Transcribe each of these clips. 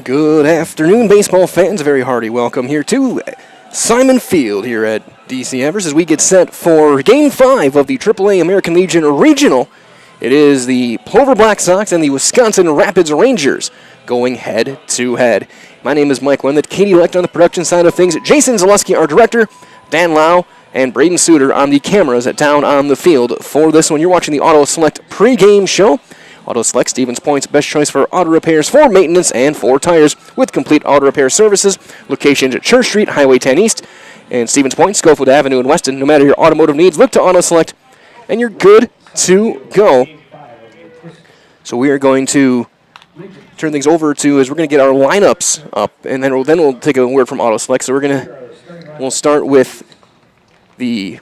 Good afternoon, baseball fans. A very hearty welcome here to Simon Field here at DC Evers as we get set for Game 5 of the AAA American Legion Regional. It is the Plover Black Sox and the Wisconsin Rapids Rangers going head-to-head. My name is Mike Wendland, Katie Lecht on the production side of things, Jason Zaleski, our director, Dan Lau, and Braden Suter on the cameras down on the field for this one. You're watching the Auto Select pregame show. Auto Select, Stevens Point's best choice for auto repairs, for maintenance, and for tires with complete auto repair services. Locations at Church Street, Highway 10 East, and Stevens Point, Schofield Avenue in Weston. No matter your automotive needs, look to Auto Select, and you're good to go. So we are going to turn things over to, as we're going to get our lineups up, and then we'll take a word from Auto Select. So we'll start with the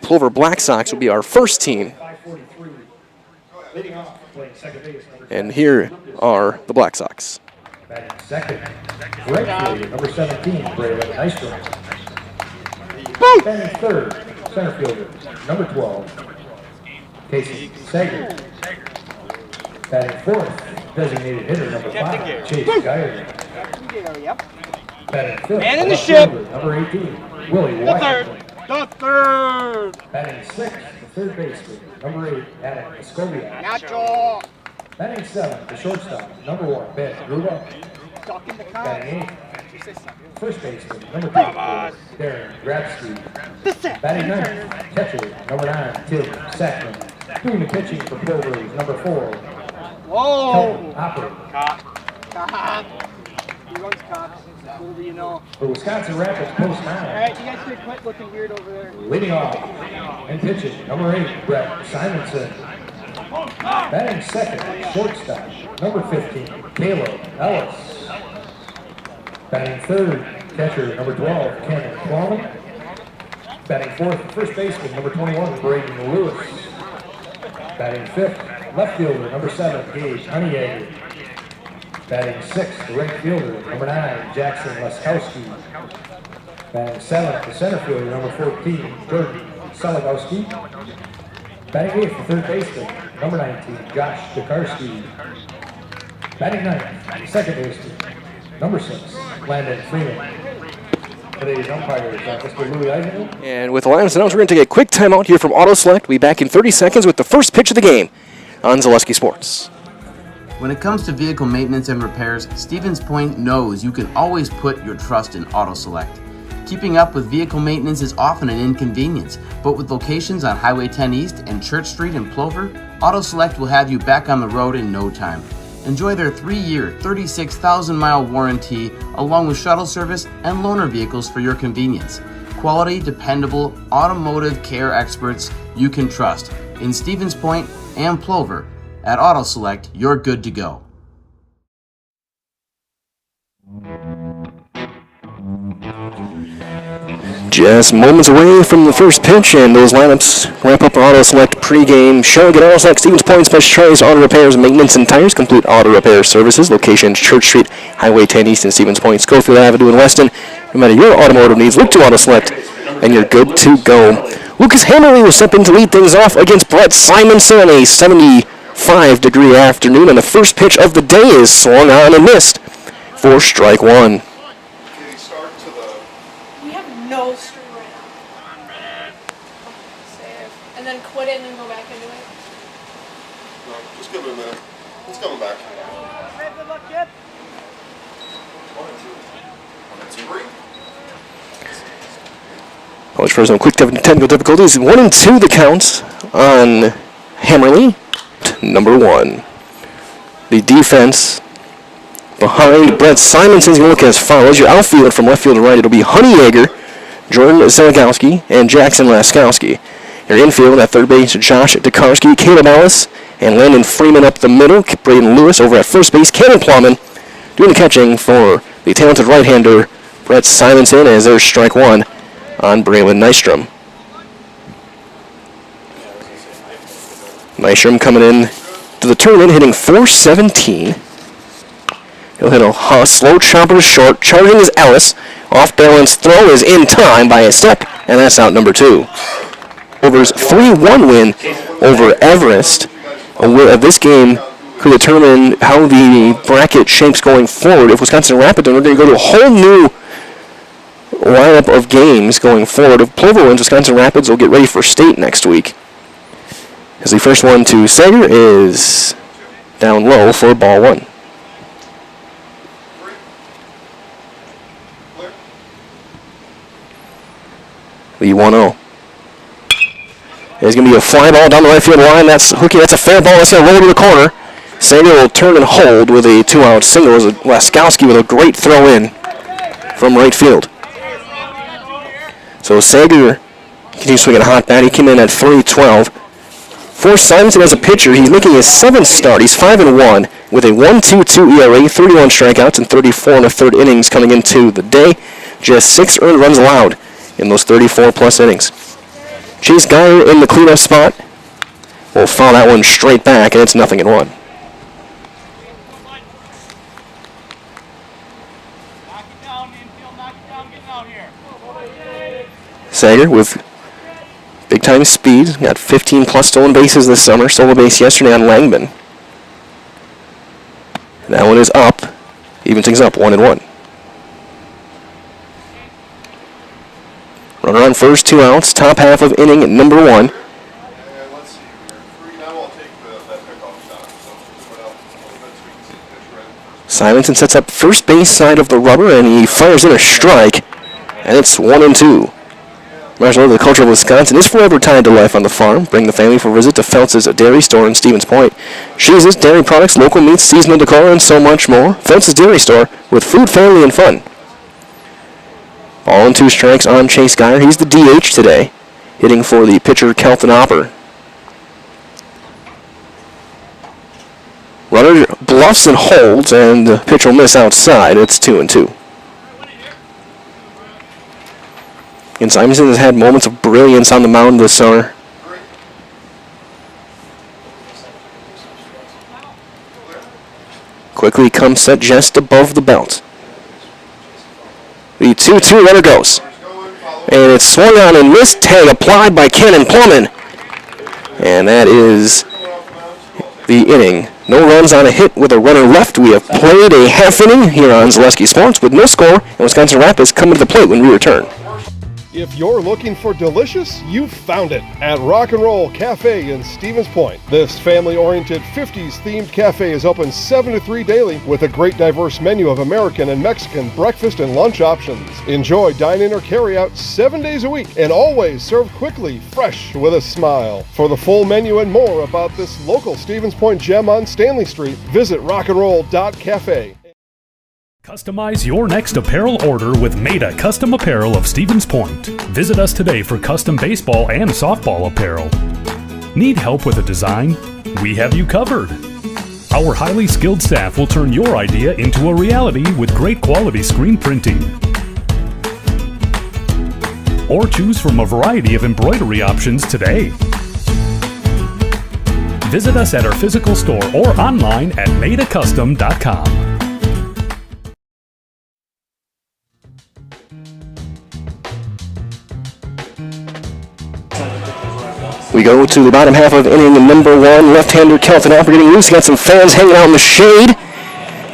Plover Black Sox will be our first team. And here are the Black Sox. Batting second, right fielder, number 17, Braylon Nystrom. Batting third, center fielder, number 12, Casey Sager. Batting fourth, designated hitter, number 5, Chase Geyer. Batting fifth, man in the ship, number 18, Willie White. The third. Batting sixth, the third baseman, number 8, Adam Escobia. Nacho. Batting seventh, the shortstop, number 1, Ben Ruda. Batting eighth, first baseman, number 3, Darren Grabsky. Batting ninth, catcher, number 9, Tim Sackman. Doing the pitching for Plover is number 4, Whoa. Hopper. Cop. He runs cops. Little do you know. The Wisconsin Rapids post 9. All right, you guys could quit looking weird over there. Leading off and pitching, number 8, Brett Simonson. Batting second, shortstop, number 15, Caleb Ellis. Batting third, catcher, number 12, Ken Plowman. Batting fourth, first baseman, number 21, Braden Lewis. Batting fifth, left fielder, number 7, Gage Honeyegger. Batting sixth, the right fielder, number 9, Jackson Leskowski. Batting seventh, the center fielder, number 14, Jordan Seligowski. Batting eighth, the third baseman, number 19, Josh Tokarski. Batting ninth, second baseman, number 6, Landon Freeman. Today's umpires, Mr. Louis Eisenman. And with the lineups announced, we're going to take a quick timeout here from Auto Select. We'll be back in 30 seconds with the first pitch of the game on Zaleski Sports. When it comes to vehicle maintenance and repairs, Stevens Point knows you can always put your trust in Auto Select. Keeping up with vehicle maintenance is often an inconvenience, but with locations on Highway 10 East and Church Street in Plover, Auto Select will have you back on the road in no time. Enjoy their 3-year, 36,000-mile warranty, along with shuttle service and loaner vehicles for your convenience. Quality, dependable, automotive care experts you can trust. In Stevens Point and Plover, at Auto Select, you're good to go. Just moments away from the first pitch, and those lineups wrap up our Auto Select pregame show. Get Auto Select, Stevens Point, special choice, auto repairs, maintenance, and tires, complete auto repair services. Locations, Church Street, Highway 10 East, and Stevens Point, Schofield Avenue in Weston. No matter your automotive needs, look to Auto Select, and you're good to go. Lucas Hammerly will step in to lead things off against Brett Simonson on a 75-degree afternoon, and the first pitch of the day is swung on and missed for strike one. We have no string right now. Save. And then quit it and then go back into it. No, just give it a minute. It's coming back. Hey, good luck, kid. 1 and 2. 1 and 2. College for some quick technical difficulties. 1 and 2 the count on Hammerly. Number 1. The defense behind Brett Simonson's going to look as follows. Your outfield from left field to right, it'll be Honeyegger, Jordan Seligowski, and Jackson Laskowski. Your infield at third base, Josh Tokarski, Caleb Ellis, and Landon Freeman up the middle. Braden Lewis over at first base. Cannon Plowman doing the catching for the talented right-hander Brett Simonson as there's strike one on Braylon Nystrom. Nystrom coming in to the turn-in, hitting .417. He'll hit a slow chopper to short. Charging is Ellis. Off-balance throw is in time by a step, and that's out number 2. Plover's 3-1 win over Everest. This game could determine how the bracket shapes going forward. If Wisconsin Rapids are going to go to a whole new lineup of games going forward. If Plover wins, Wisconsin Rapids will get ready for state next week. As the first one to Sager is down low for ball one. The 1-0. There's going to be a fly ball down the right field line. That's hooky. That's a fair ball. That's going to roll to the corner. Sager will turn and hold with a 2-out single. It was Laskowski with a great throw in from right field. So Sager continues swinging a hot bat. He came in at 3-12. For Simonson as a pitcher, he's making his 7th start. He's 5-1 with a 1.22 ERA, 31 strikeouts, and 34 1/3 innings coming into the day. Just 6 earned runs allowed in those 34-plus innings. Chase Geyer in the cleanup spot will foul that one straight back, and it's 0-1. Sager with big-time speed. Got 15-plus stolen bases this summer. Stole a base yesterday on Langman. That one is up. Even things up, 1-1. Runner on first, 2 outs. Top half of inning number 1. Simonson sets up first base side of the rubber, and he fires in a strike. And it's 1-2. Marshall, the culture of Wisconsin is forever tied to life on the farm. Bring the family for a visit to Feltz's Dairy Store in Stevens Point. Cheeses, dairy products, local meats, seasonal decor, and so much more. Feltz's Dairy Store with food, family, and fun. Ball and 2 strikes on Chase Geyer. He's the DH today, hitting for the pitcher Kelton Opper. Runner bluffs and holds, and the pitch will miss outside. It's 2-2. And Simonson has had moments of brilliance on the mound this summer. Quickly comes set just above the belt. The 2-2 runner goes. And it's swung on and missed. Tag applied by Cannon Plumman. And that is the inning. No runs on a hit with a runner left. We have played a half inning here on Zaleski Sports with no score, and Wisconsin Rapids coming to the plate when we return. If you're looking for delicious, you've found it at Rock and Roll Cafe in Stevens Point. This family-oriented 50s-themed cafe is open 7 to 3 daily with a great diverse menu of American and Mexican breakfast and lunch options. Enjoy dine-in or carry-out 7 days a week and always served quickly, fresh, with a smile. For the full menu and more about this local Stevens Point gem on Stanley Street, visit rockandroll.cafe. Customize your next apparel order with Maida Custom Apparel of Stevens Point. Visit us today for custom baseball and softball apparel. Need help with a design? We have you covered. Our highly skilled staff will turn your idea into a reality with great quality screen printing. Or choose from a variety of embroidery options today. Visit us at our physical store or online at maidacustom.com. We go to the bottom half of inning number 1. Left-hander Kelton Opper getting loose. Got some fans hanging out in the shade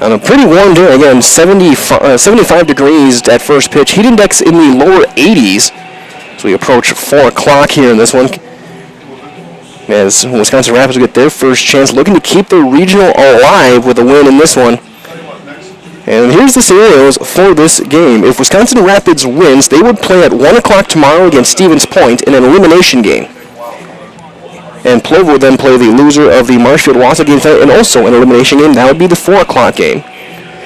on a pretty warm day. Again, 75 degrees at first pitch. Heat index in the lower 80s as we approach 4 o'clock here in this one. As Wisconsin Rapids will get their first chance, looking to keep the regional alive with a win in this one. And here's the scenarios for this game. If Wisconsin Rapids wins, they would play at 1 o'clock tomorrow against Stevens Point in an elimination game. And Plover would then play the loser of the Marshfield-Wausau game tonight, and also an elimination game. That would be the 4 o'clock game.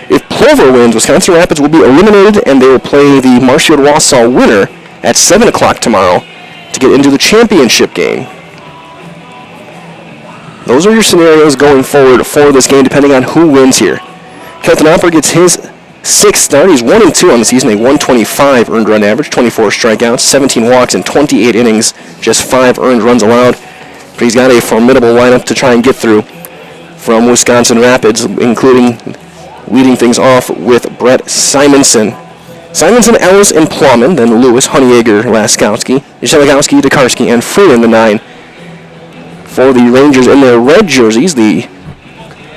If Plover wins, Wisconsin Rapids will be eliminated, and they will play the Marshfield-Wausau winner at 7 o'clock tomorrow to get into the championship game. Those are your scenarios going forward for this game, depending on who wins here. Kelton Opper gets his 6th start. He's 1-2 on the season, a 125 earned run average, 24 strikeouts, 17 walks in 28 innings, just 5 earned runs allowed. But he's got a formidable lineup to try and get through from Wisconsin Rapids, including leading things off with Brett Simonson. Simonson, Ellis, and Plowman. Then Lewis, Honeyegger, Laskowski, Yashelikowski, Tokarski, and Freed in the 9. For the Rangers in their red jerseys, the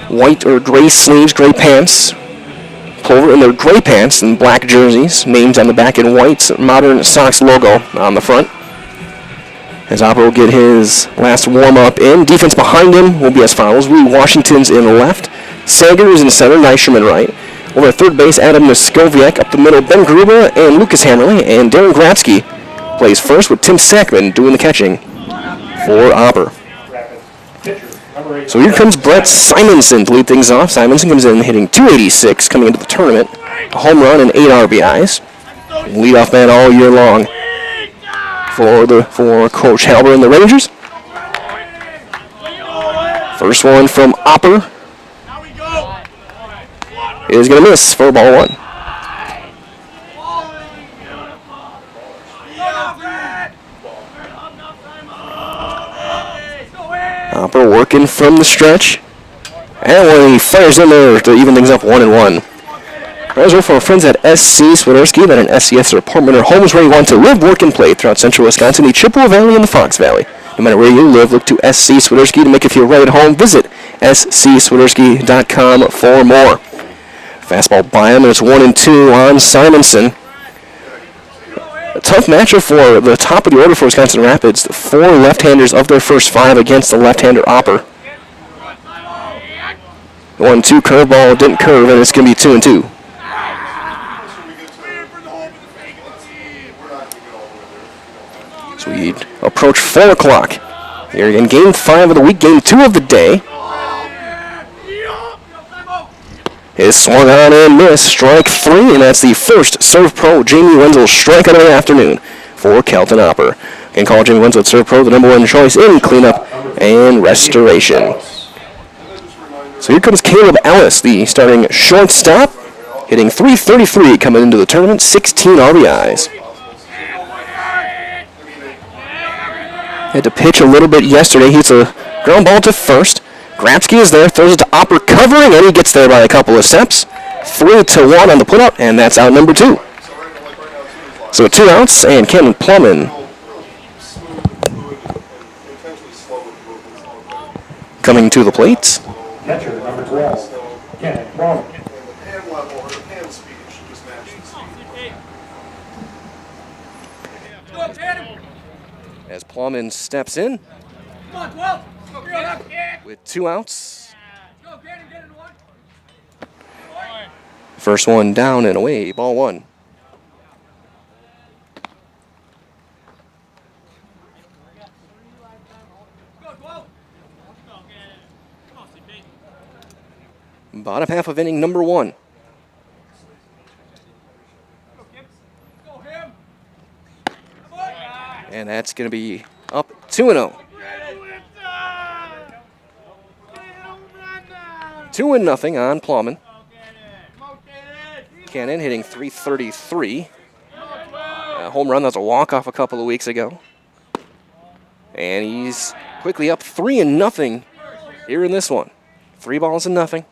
white or gray sleeves, gray pants. Plover in their gray pants and black jerseys. Names on the back in white. Modern Sox logo on the front. As Opper will get his last warm-up in. Defense behind him will be as follows. Louis Washington's in left. Sager is in center. Neisherman right. Over at third base, Adam Muskowiak. Up the middle, Ben Gruba and Lucas Hammerly. And Darren Gratzky plays first with Tim Sackman doing the catching for Opper. So here comes Brett Simonson to lead things off. Simonson comes in hitting .286 coming into the tournament. A home run and 8 RBIs. Leadoff man all year long for Coach Halber and the Rangers. First one from Opper is going to miss for ball 1. Opper working from the stretch. And when he fires in there to even things up 1-1. Guys, we're from our friends at SC Swiderski, that an SCS apartment or homes where you want to live, work, and play throughout central Wisconsin, the Chippewa Valley, and the Fox Valley. No matter where you live, look to SC Swiderski to make you feel right at home. Visit scswiderski.com for more. Fastball by him, and it's 1-2 on Simonson. A tough matchup for the top of the order for Wisconsin Rapids. The 4 left-handers of their first 5 against the left-hander Opper. 1-2 curveball didn't curve, and it's going to be 2-2. So we approach 4 o'clock here in Game 5 of the week, Game 2 of the day. Is swung on and missed, strike 3, and that's the first Serve Pro Jamie Wenzel strikeout of the afternoon for Kelton Opper. Can call Jamie Wenzel at Serve Pro the number 1 choice in cleanup and restoration. So here comes Caleb Ellis, the starting shortstop, hitting .333 coming into the tournament, 16 RBIs. Had to pitch a little bit yesterday. Hits a ground ball to first. Gratzky is there, throws it to Opper covering, and he gets there by a couple of steps. 3-1 on the putout, and that's out number 2. So 2 outs, and Cameron Plumman coming to the plate. Catcher, number 12, Kenneth Plummer. As Plumman steps in with 2 outs. First one down and away, ball 1. Bottom half of inning number 1. And that's going to be up 2-0. 2-0 on Plowman. Cannon hitting .333. Home run, that was a walk-off a couple of weeks ago. And he's quickly up 3-0 here in this one. 3-0.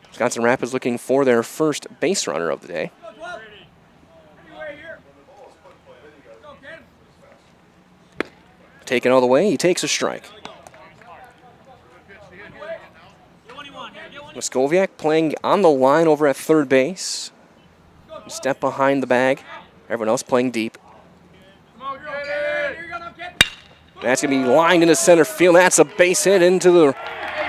Wisconsin Rapids looking for their first base runner of the day. Taken all the way, he takes a strike. Muskowiak playing on the line over at third base. Step behind the bag. Everyone else playing deep. That's going to be lined into center field. That's a base hit into the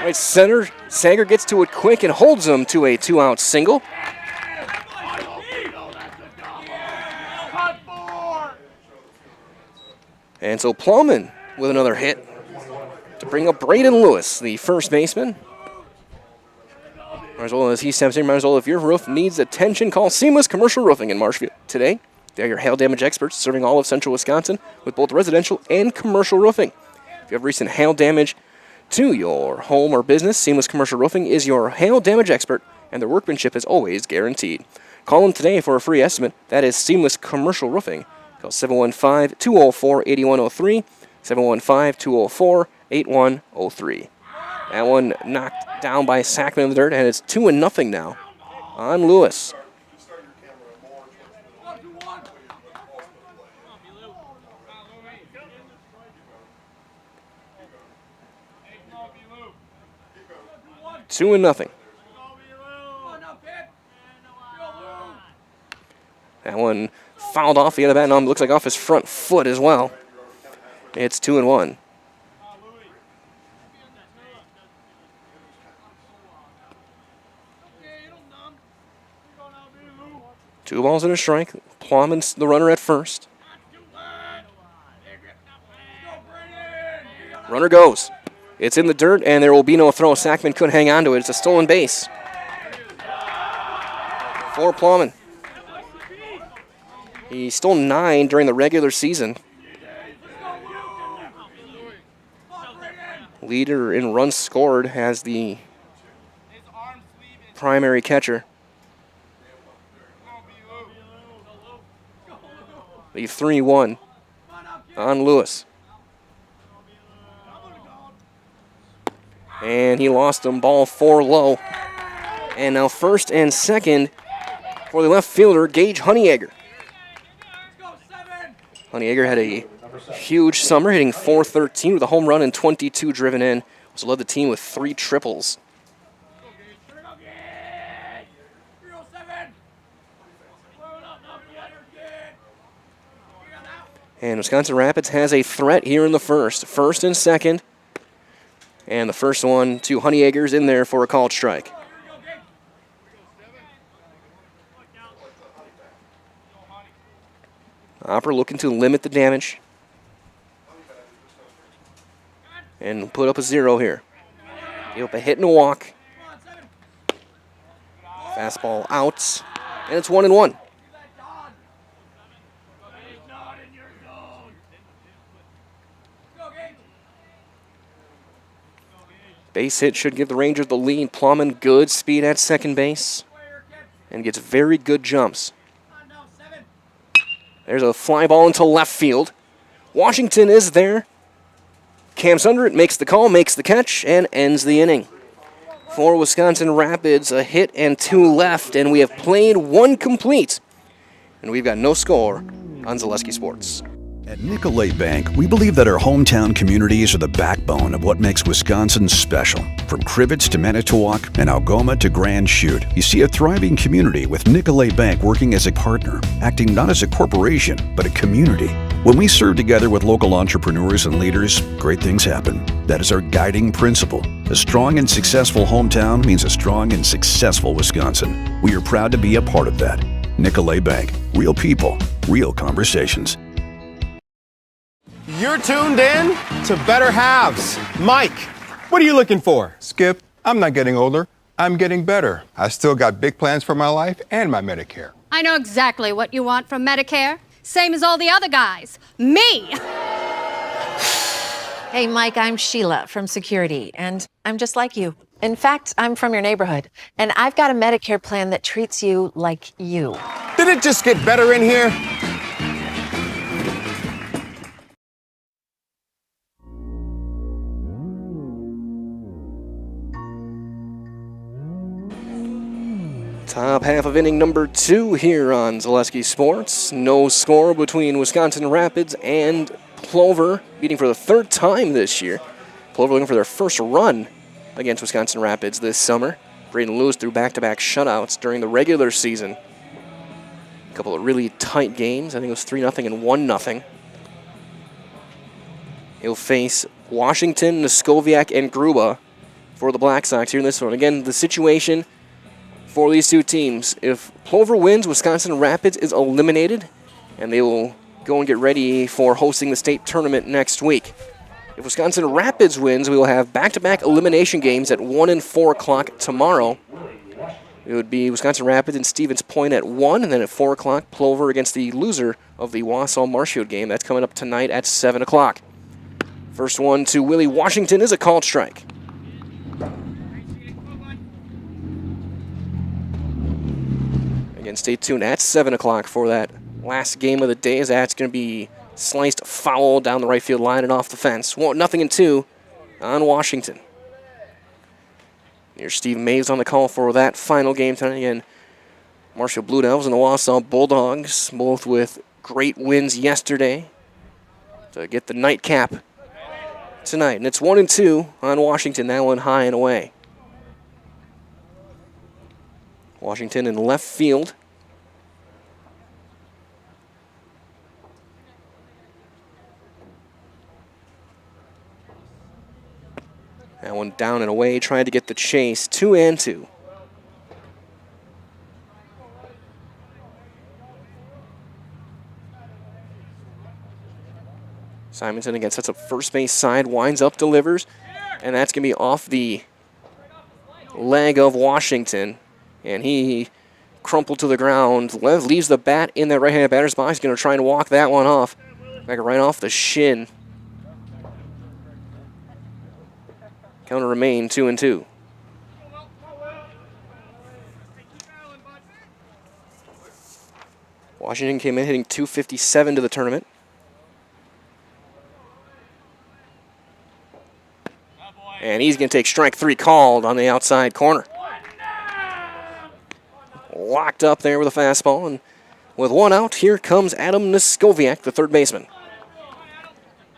right center. Sager gets to it quick and holds him to a 2-out single. And so Plowman with another hit to bring up Braden Lewis, the first baseman. Might as well, as he steps in, might as well, if your roof needs attention, call Seamless Commercial Roofing in Marshfield today. They're your hail damage experts, serving all of central Wisconsin with both residential and commercial roofing. If you have recent hail damage to your home or business, Seamless Commercial Roofing is your hail damage expert, and their workmanship is always guaranteed. Call them today for a free estimate. That is Seamless Commercial Roofing. Call 715-204-8103, 715-204-8103. That one knocked down by Sackman in the dirt, and it's 2-0 now on Lewis. 2-0. That one fouled off the other bat. Now it looks like off his front foot as well. It's 2-1. Two balls and a strike. Plumman's the runner at first. Runner goes. It's in the dirt, and there will be no throw. Sackman could hang on to it. It's a stolen base for Plumman. He stole 9 during the regular season. Leader in runs scored has the primary catcher. The 3-1 on Lewis. And he lost him, ball 4 low. And now first and second for the left fielder, Gage Honeyegger. Honeyegger had a huge summer, hitting .413 with a home run and 22 driven in. Also led the team with 3 triples. And Wisconsin Rapids has a threat here in the first. First and second. And the first one to Honeyegger's in there for a called strike. Hopper looking to limit the damage. And put up a 0 here. Give up a hit and a walk. Fastball out. And it's 1-1. Base hit should give the Rangers the lead. Plumman, good speed at second base. And gets very good jumps. There's a fly ball into left field. Washington is there. Camps under it, makes the call, makes the catch, and ends the inning. For Wisconsin Rapids, a hit and 2 left, and we have played 1 complete. And we've got no score on Zaleski Sports. At Nicolay Bank, we believe that our hometown communities are the backbone of what makes Wisconsin special. From Crivets to Manitowoc and Algoma to Grand Chute, you see a thriving community with Nicolay Bank working as a partner, acting not as a corporation, but a community. When we serve together with local entrepreneurs and leaders, great things happen. That is our guiding principle. A strong and successful hometown means a strong and successful Wisconsin. We are proud to be a part of that. Nicolay Bank. Real people, real conversations. You're tuned in to Better Halves. Mike, what are you looking for? Skip, I'm not getting older. I'm getting better. I still got big plans for my life and my Medicare. I know exactly what you want from Medicare. Same as all the other guys. Me! Hey, Mike, I'm Sheila from Security, and I'm just like you. In fact, I'm from your neighborhood, and I've got a Medicare plan that treats you like you. Did it just get better in here? Top half of inning number 2 here on Zaleski Sports. No score between Wisconsin Rapids and Plover, meeting for the 3rd time this year. Plover looking for their first run against Wisconsin Rapids this summer. Braden Lewis threw back-to-back shutouts during the regular season. A couple of really tight games. I think it was 3-0 and 1-0. He'll face Washington, Noskoviak, and Gruba for the Black Sox here in this one. Again, the situation for these two teams: if Plover wins, Wisconsin Rapids is eliminated, and they will go and get ready for hosting the state tournament next week. If Wisconsin Rapids wins, we will have back-to-back elimination games at 1 and 4 o'clock tomorrow. It would be Wisconsin Rapids and Stevens Point at 1, and then at 4 o'clock, Plover against the loser of the Wausau-Marshfield game. That's coming up tonight at 7 o'clock. First one to Willie Washington is a called strike. Again, stay tuned at 7 o'clock for that last game of the day, as that's going to be sliced foul down the right field line and off the fence. 1-2 on Washington. Here's Steve Maves on the call for that final game tonight. Again, Marshall Blue Devils and the Wausau Bulldogs, both with great wins yesterday to get the nightcap tonight. And it's 1-2 on Washington, that one high and away. Washington in left field. That one down and away, trying to get the chase. 2-2. Simonson again sets up first base side, winds up, delivers, and that's going to be off the leg of Washington. And he crumpled to the ground, leaves the bat in that right-handed batter's box. He's going to try and walk that one off. Back right off the shin. Count to remain 2-2. Washington came in hitting .257 to the tournament. And he's going to take strike 3 called on the outside corner. Locked up there with a fastball. And with one out, here comes Adam Neskoviak, the third baseman.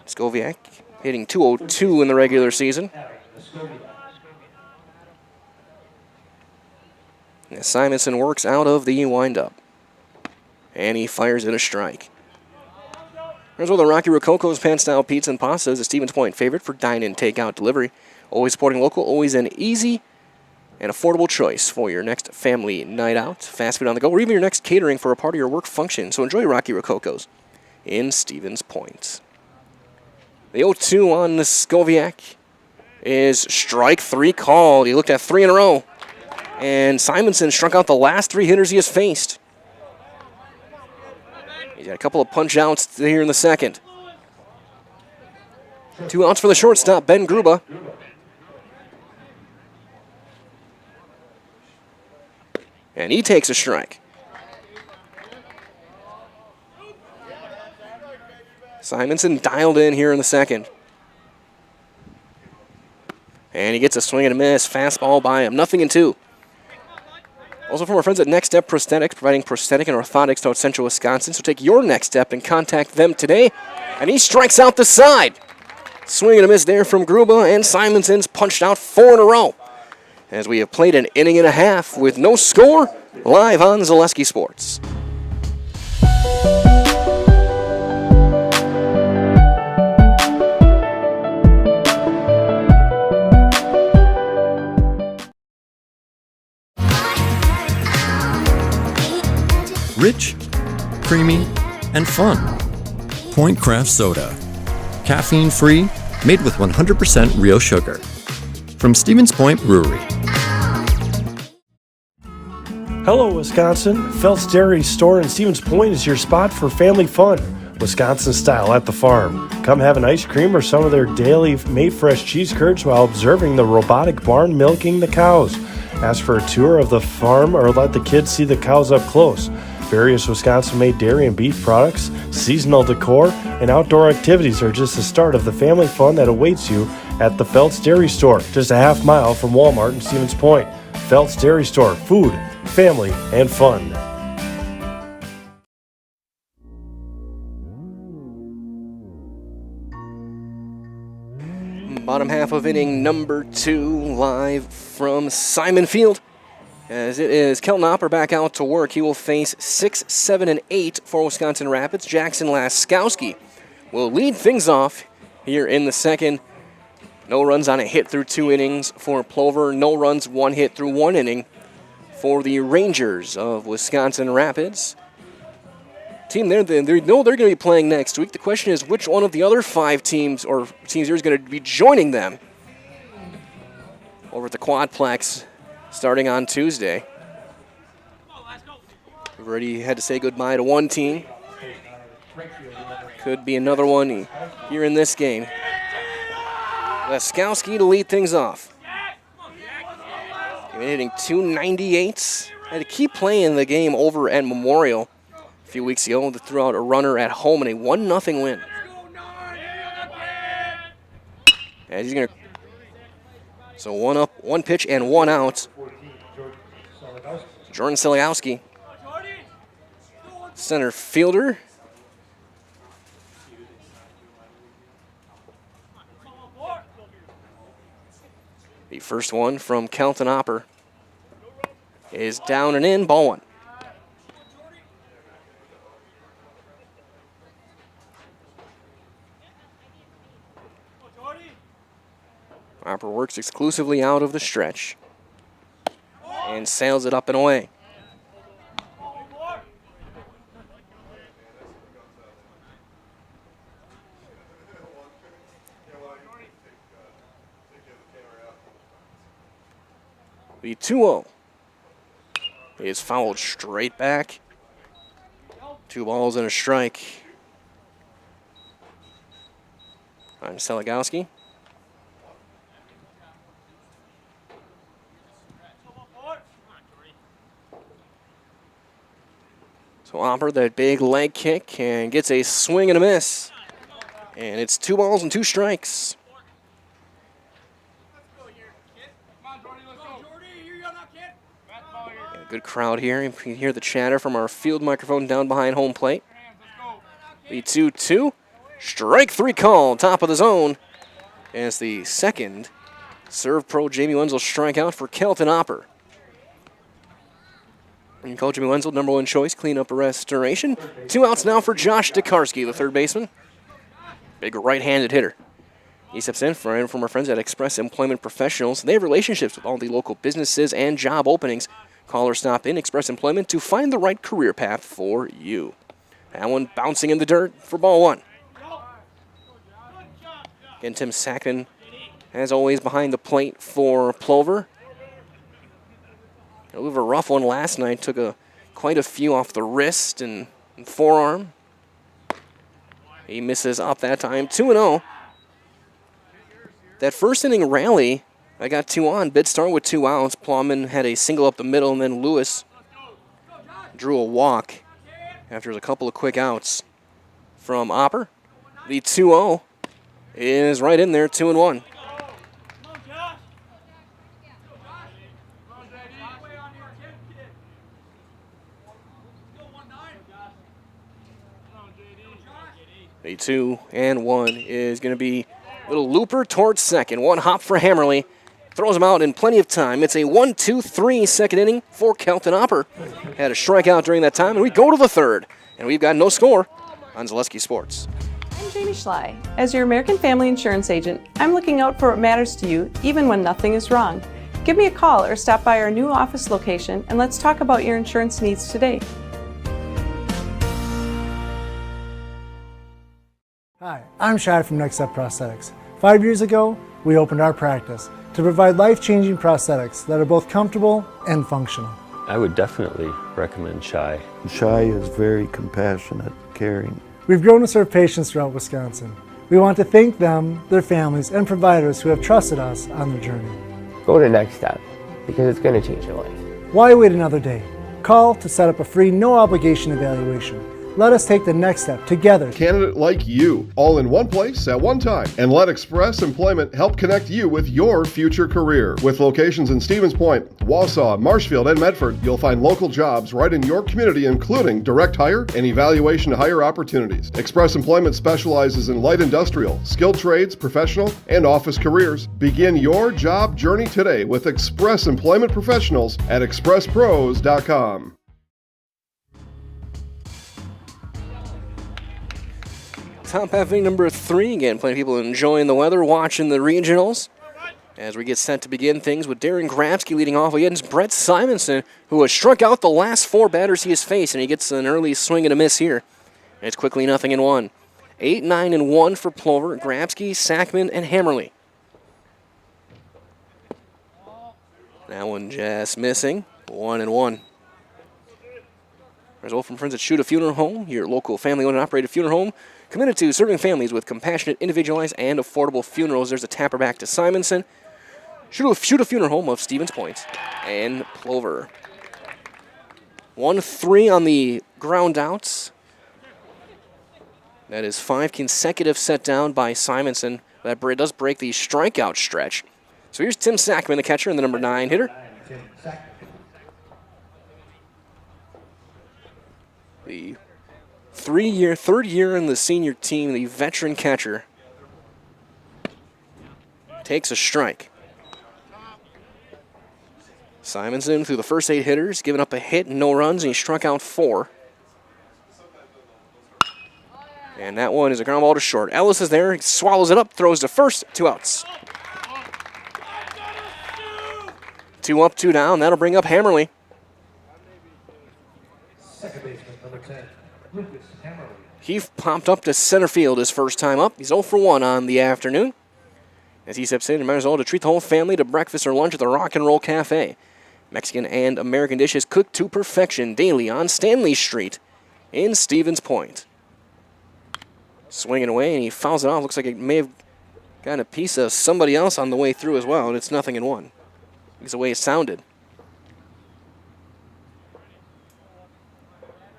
Neskoviak hitting .202 in the regular season. As Simonson works out of the windup. And he fires in a strike. Here's where the Rocky Rococo's Pan-Style Pizza and Pasta is a Stevens Point favorite for dine-in, takeout, delivery. Always supporting local, always an easy and affordable choice for your next family night out, fast food on the go, or even your next catering for a party or work function. So enjoy Rocky Rococo's in Stevens Point. The 0-2 on Neskoviak is strike 3 called. He looked at 3 in a row. And Simonson struck out the last 3 hitters he has faced. He's got a couple of punch outs here in the second. 2 outs for the shortstop, Ben Gruba. And he takes a strike. Simonson dialed in here in the second. And he gets a swing and a miss. Fastball by him. 0-2. Also from our friends at Next Step Prosthetics, providing prosthetic and orthotics throughout central Wisconsin. So take your next step and contact them today. And he strikes out the side. Swing and a miss there from Gruba, and Simonson's punched out 4 in a row. As we have played an inning and a half with no score, live on Zaleski Sports. Rich, creamy, and fun. Point Craft Soda. Caffeine-free, made with 100% real sugar. From Stevens Point Brewery. Hello, Wisconsin. Felt's Dairy Store in Stevens Point is your spot for family fun. Wisconsin style at the farm. Come have an ice cream or some of their daily made fresh cheese curds while observing the robotic barn milking the cows. Ask for a tour of the farm or let the kids see the cows up close. Various Wisconsin-made dairy and beef products, seasonal decor, and outdoor activities are just the start of the family fun that awaits you at the Felt's Dairy Store, just a half mile from Walmart in Stevens Point. Felt's Dairy Store, food, family, and fun. Bottom half of inning number 2, live from Simon Field. As it is Kelton Opper back out to work. He will face 6, 7, and 8 for Wisconsin Rapids. Jackson Laskowski will lead things off here in the second. No runs on a hit through 2 innings for Plover. No runs, 1 hit through 1 inning for the Rangers of Wisconsin Rapids. Team there, they know they're going to be playing next week. The question is which one of the other 5 teams or teams here is going to be joining them over at the Quadplex starting on Tuesday. We've already had to say goodbye to one team. Could be another one here in this game. Laskowski to lead things off. Hitting 298. Had to keep playing the game over at Memorial a few weeks ago. They threw out a runner at home in a 1-0 win. As he's going to. So 1 up, 1 pitch, and 1 out. Jordan Siliowski, center fielder. The first one from Kelton Opper. is down and in, ball one. Harper works exclusively out of the stretch and sails it up and away. The 2-0 is fouled straight back. 2 balls and a strike on Seligowski. So Hopper, that big leg kick, and gets a swing and a miss. And it's 2 balls and 2 strikes. Yeah, good crowd here. You can hear the chatter from our field microphone down behind home plate. The 2-2. Strike 3 call, top of the zone. And it's the second serve pro Jamie Wenzel strikeout for Kelton Hopper. And you call Jimmy Wenzel number 1 choice, cleanup restoration. 2 outs now for Josh Dekarski, the third baseman. Big right-handed hitter. He steps in from our friends at Express Employment Professionals. They have relationships with all the local businesses and job openings. Call or stop in Express Employment to find the right career path for you. That one bouncing in the dirt for ball 1. Again, Tim Sackman, as always, behind the plate for Plover. A little bit of a rough one last night. Took quite a few off the wrist and forearm. He misses up that time. 2-0. That first inning rally, I got 2 on. Bid start with 2 outs. Plowman had a single up the middle, and then Lewis drew a walk after a couple of quick outs from Hopper. The 2-0 is right in there, 2-1. A 2-1 is going to be a little looper towards second. 1 hop for Hammerly. Throws him out in plenty of time. It's a 1-2-3 second inning for Kelton Hopper. Had a strikeout during that time, and we go to the third. And we've got no score on Zaleski Sports. I'm Jamie Schley. As your American Family Insurance agent, I'm looking out for what matters to you, even when nothing is wrong. Give me a call or stop by our new office location, and let's talk about your insurance needs today. Hi, I'm Shad from Next Step Prosthetics. 5 years ago, we opened our practice to provide life-changing prosthetics that are both comfortable and functional. I would definitely recommend Shy. Shy is very compassionate, caring. We've grown to serve patients throughout Wisconsin. We want to thank them, their families, and providers who have trusted us on their journey. Go to Next Step, because it's going to change your life. Why wait another day? Call to set up a free, no-obligation evaluation. Let us take the next step together. Candidate like you, all in one place at one time. And let Express Employment help connect you with your future career. With locations in Stevens Point, Wausau, Marshfield, and Medford, you'll find local jobs right in your community, including direct hire and evaluation to hire opportunities. Express Employment specializes in light industrial, skilled trades, professional, and office careers. Begin your job journey today with Express Employment Professionals at expresspros.com. Top half inning number 3. Again, plenty of people enjoying the weather, watching the regionals. As we get set to begin things with Darren Grabsky leading off against Brett Simonson, who has struck out the last 4 batters he has faced, and he gets an early swing and a miss here. And it's quickly 0-1. 8-9-1 for Plover, Grabsky, Sackman, and Hammerly. That one just missing. 1-1. Result from friends at Shoot a Funeral Home, your local family-owned and operated funeral home, committed to serving families with compassionate, individualized, and affordable funerals. There's a tapper back to Simonson. Shoot a Funeral Home of Stevens Point and Plover. 1-3 on the ground outs. That is 5 consecutive set down by Simonson. That does break the strikeout stretch. So here's Tim Sackman, the catcher, and the number 9 hitter. The third year in the senior team, the veteran catcher takes a strike. Simonson, through the first 8 hitters, giving up a hit, no runs, and he struck out 4. And that one is a ground ball to short. Ellis is there, he swallows it up, throws to first, 2 outs. 2 up, 2 down. That'll bring up Hammerly. Second baseman, number 10, Lucas Hammerly. He popped up to center field his first time up. He's 0 for 1 on the afternoon. As he steps in, he might as well to treat the whole family to breakfast or lunch at the Rock and Roll Cafe. Mexican and American dishes cooked to perfection daily on Stanley Street in Stevens Point. Swinging away, and he fouls it off. Looks like it may have gotten a piece of somebody else on the way through as well, and it's 0-1. Because the way it sounded.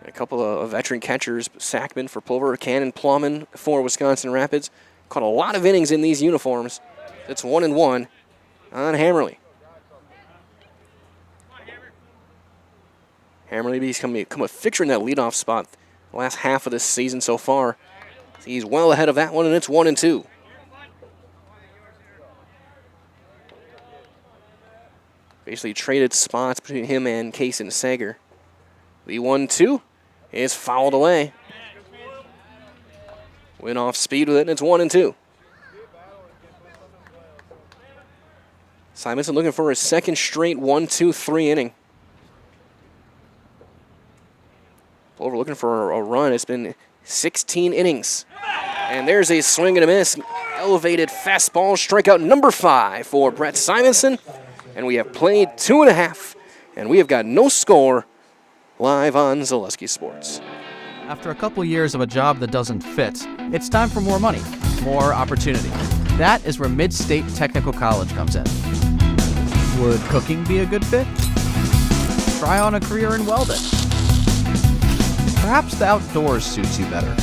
A couple of veteran catchers, Sackman for Plover, Cannon, Plumman for Wisconsin Rapids. Caught a lot of innings in these uniforms. It's 1-1 on Hammerly. Hammerly become a fixture in that leadoff spot the last half of this season so far. He's well ahead of that one, and it's 1-2. Basically traded spots between him and Kaysen Sager. The 1-2 is fouled away. Went off speed with it, and it's 1-2. Simonson looking for his second straight 1-2-3 inning. Plover looking for a run. It's been 16 innings. And there's a swing and a miss. Elevated fastball, strikeout number 5 for Brett Simonson. And we have played 2.5. And we have got no score live on Zaleski Sports. After a couple years of a job that doesn't fit, it's time for more money, more opportunity. That is where Mid-State Technical College comes in. Would cooking be a good fit? Try on a career in welding. Perhaps the outdoors suits you better.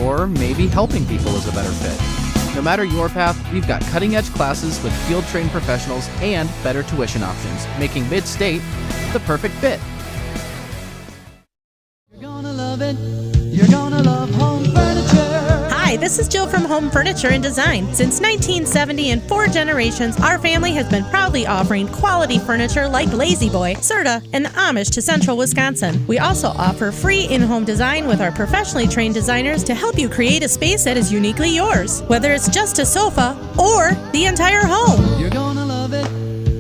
Or maybe helping people is a better fit. No matter your path, we've got cutting-edge classes with field-trained professionals and better tuition options, making Mid-State the perfect fit. You're gonna love it. You're gonna love home furniture. Hi, this is Jill from Home Furniture and Design. Since 1970 and 4 generations, our family has been proudly offering quality furniture like Lazy Boy, Serta, and Amish to Central Wisconsin. We also offer free in-home design with our professionally trained designers to help you create a space that is uniquely yours, whether it's just a sofa or the entire home. You're gonna love it.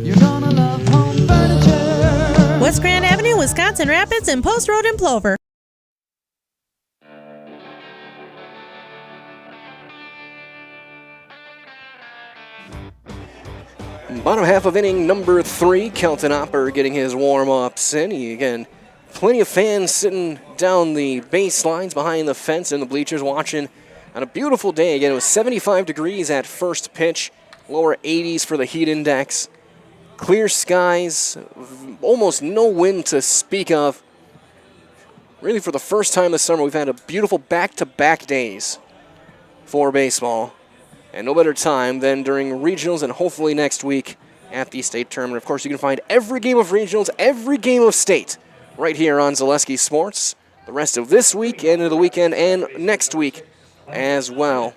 You're gonna love home furniture. West Grand Avenue, Wisconsin Rapids, and Post Road in Plover. Bottom half of inning number 3, Kelton Opper getting his warm-ups in. Again, plenty of fans sitting down the baselines behind the fence in the bleachers watching on a beautiful day. Again, it was 75 degrees at first pitch, lower 80s for the heat index. Clear skies, almost no wind to speak of. Really, for the first time this summer, we've had a beautiful back-to-back days for baseball. And no better time than during regionals and hopefully next week at the state tournament. Of course, you can find every game of regionals, every game of state right here on Zaleski Sports. The rest of this week and into the weekend and next week as well.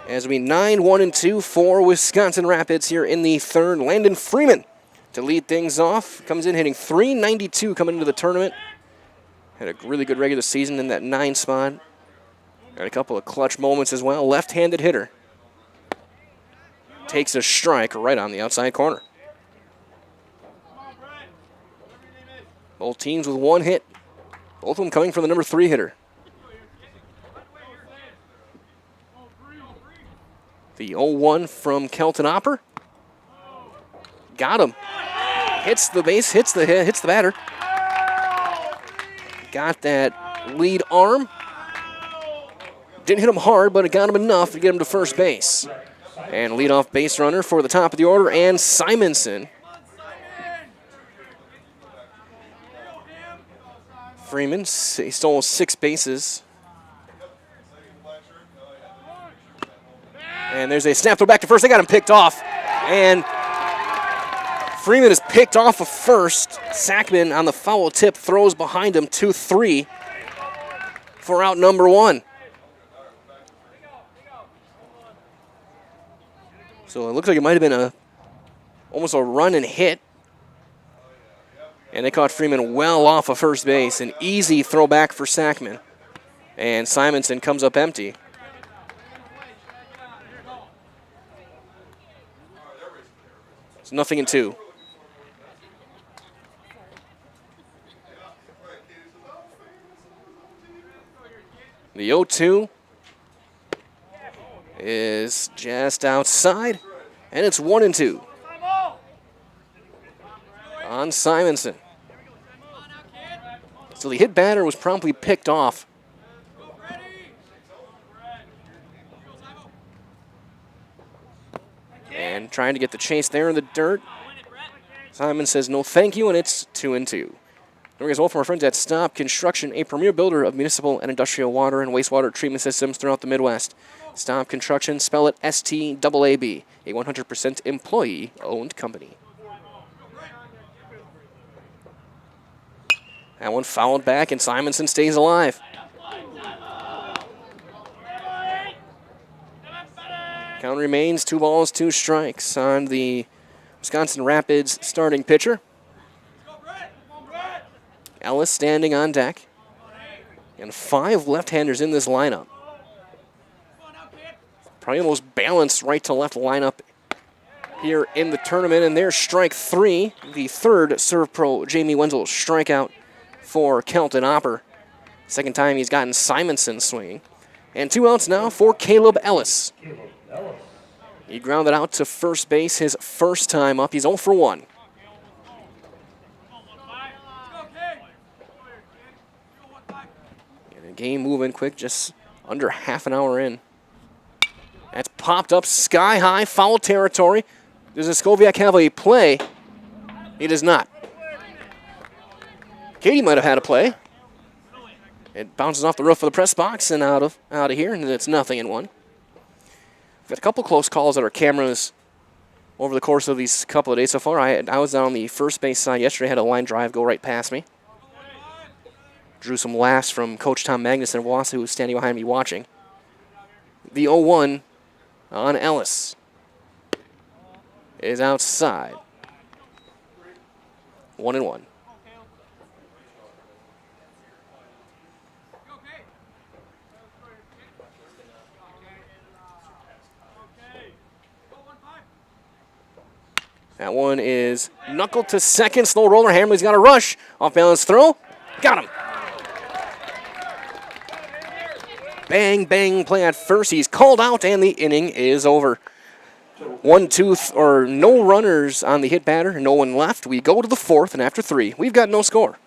As we 9-1-2 for Wisconsin Rapids here in the third. Landon Freeman to lead things off. Comes in hitting .392 coming into the tournament. Had a really good regular season in that 9 spot. Got a couple of clutch moments as well. Left-handed hitter. Takes a strike right on the outside corner. Both teams with 1 hit. Both of them coming from the number 3 hitter. The 0-1 from Kelton Opper. Got him. Hits the base, hits the batter. Got that lead arm. Didn't hit him hard, but it got him enough to get him to first base. And leadoff base runner for the top of the order, and Simonson. Freeman, he stole 6 bases. And there's a snap throw back to first. They got him picked off. And Freeman is picked off of first. Sackman on the foul tip throws behind him 2-3 for out number 1. So it looks like it might have been almost a run and hit. And they caught Freeman well off of first base. An easy throwback for Sackman. And Simonson comes up empty. It's 0-2. The 0-2 is just outside, and it's 1-2 on Simonson. So the hit batter was promptly picked off. And trying to get the chase there in the dirt. Simon says no thank you, and it's 2-2. As well from our friends at Stop Construction, a premier builder of municipal and industrial water and wastewater treatment systems throughout the Midwest. Stop Construction, spell it STAAB, a 100% employee-owned company. That one fouled back, and Simonson stays alive. Count remains 2 balls, 2 strikes on the Wisconsin Rapids starting pitcher. Ellis standing on deck. And 5 left-handers in this lineup. Probably the most balanced right-to-left lineup here in the tournament. And there's strike 3, the third serve pro Jamie Wenzel strikeout for Kelton Opper. Second time he's gotten Simonson swinging. And 2 outs now for Caleb Ellis. He grounded out to first base his first time up. He's 0 for 1. Game moving quick, just under half an hour in. That's popped up sky high, foul territory. Does Skoviak have a play? He does not. Katie might have had a play. It bounces off the roof of the press box and out of here, and it's 0-1. We've got a couple close calls at our cameras over the course of these couple of days so far. I was down on the first base side yesterday, had a line drive go right past me. Drew some laughs from Coach Tom Magnuson of Wausau, who was standing behind me watching. The 0-1 on Ellis is outside. 1-1. That one is knuckled to second. Slow roller. Hamley's got a rush. Off balance throw. Got him. Bang, bang, play at first. He's called out, and the inning is over. 1-2, or no runners on the hit batter, no one left. We go to the 4th, and after 3, we've got no score.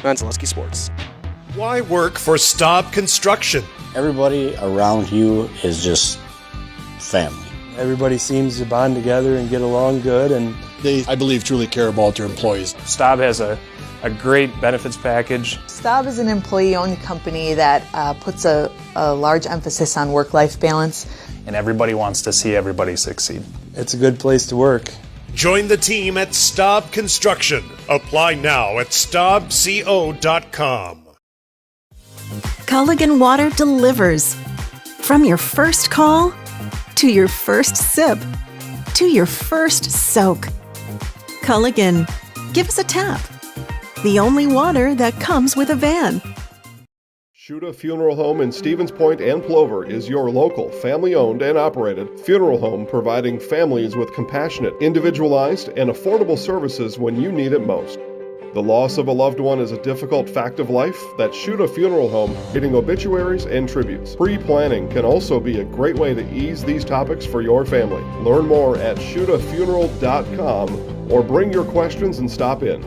On Zaleski Sports. Why work for Staub Construction? Everybody around you is just family. Everybody seems to bond together and get along good, and They, I believe, truly care about their employees. Staub has a great benefits package. Staub is an employee-owned company that puts a large emphasis on work-life balance. And everybody wants to see everybody succeed. It's a good place to work. Join the team at Staub Construction. Apply now at staubco.com. Culligan Water delivers. From your first call, to your first sip, to your first soak. Culligan, give us a tap. The only water that comes with a van. Shuda Funeral Home in Stevens Point and Plover is your local, family-owned and operated funeral home providing families with compassionate, individualized, and affordable services when you need it most. The loss of a loved one is a difficult fact of life. That's Shuda Funeral Home, getting obituaries and tributes. Pre-planning can also be a great way to ease these topics for your family. Learn more at shudafuneral.com or bring your questions and stop in.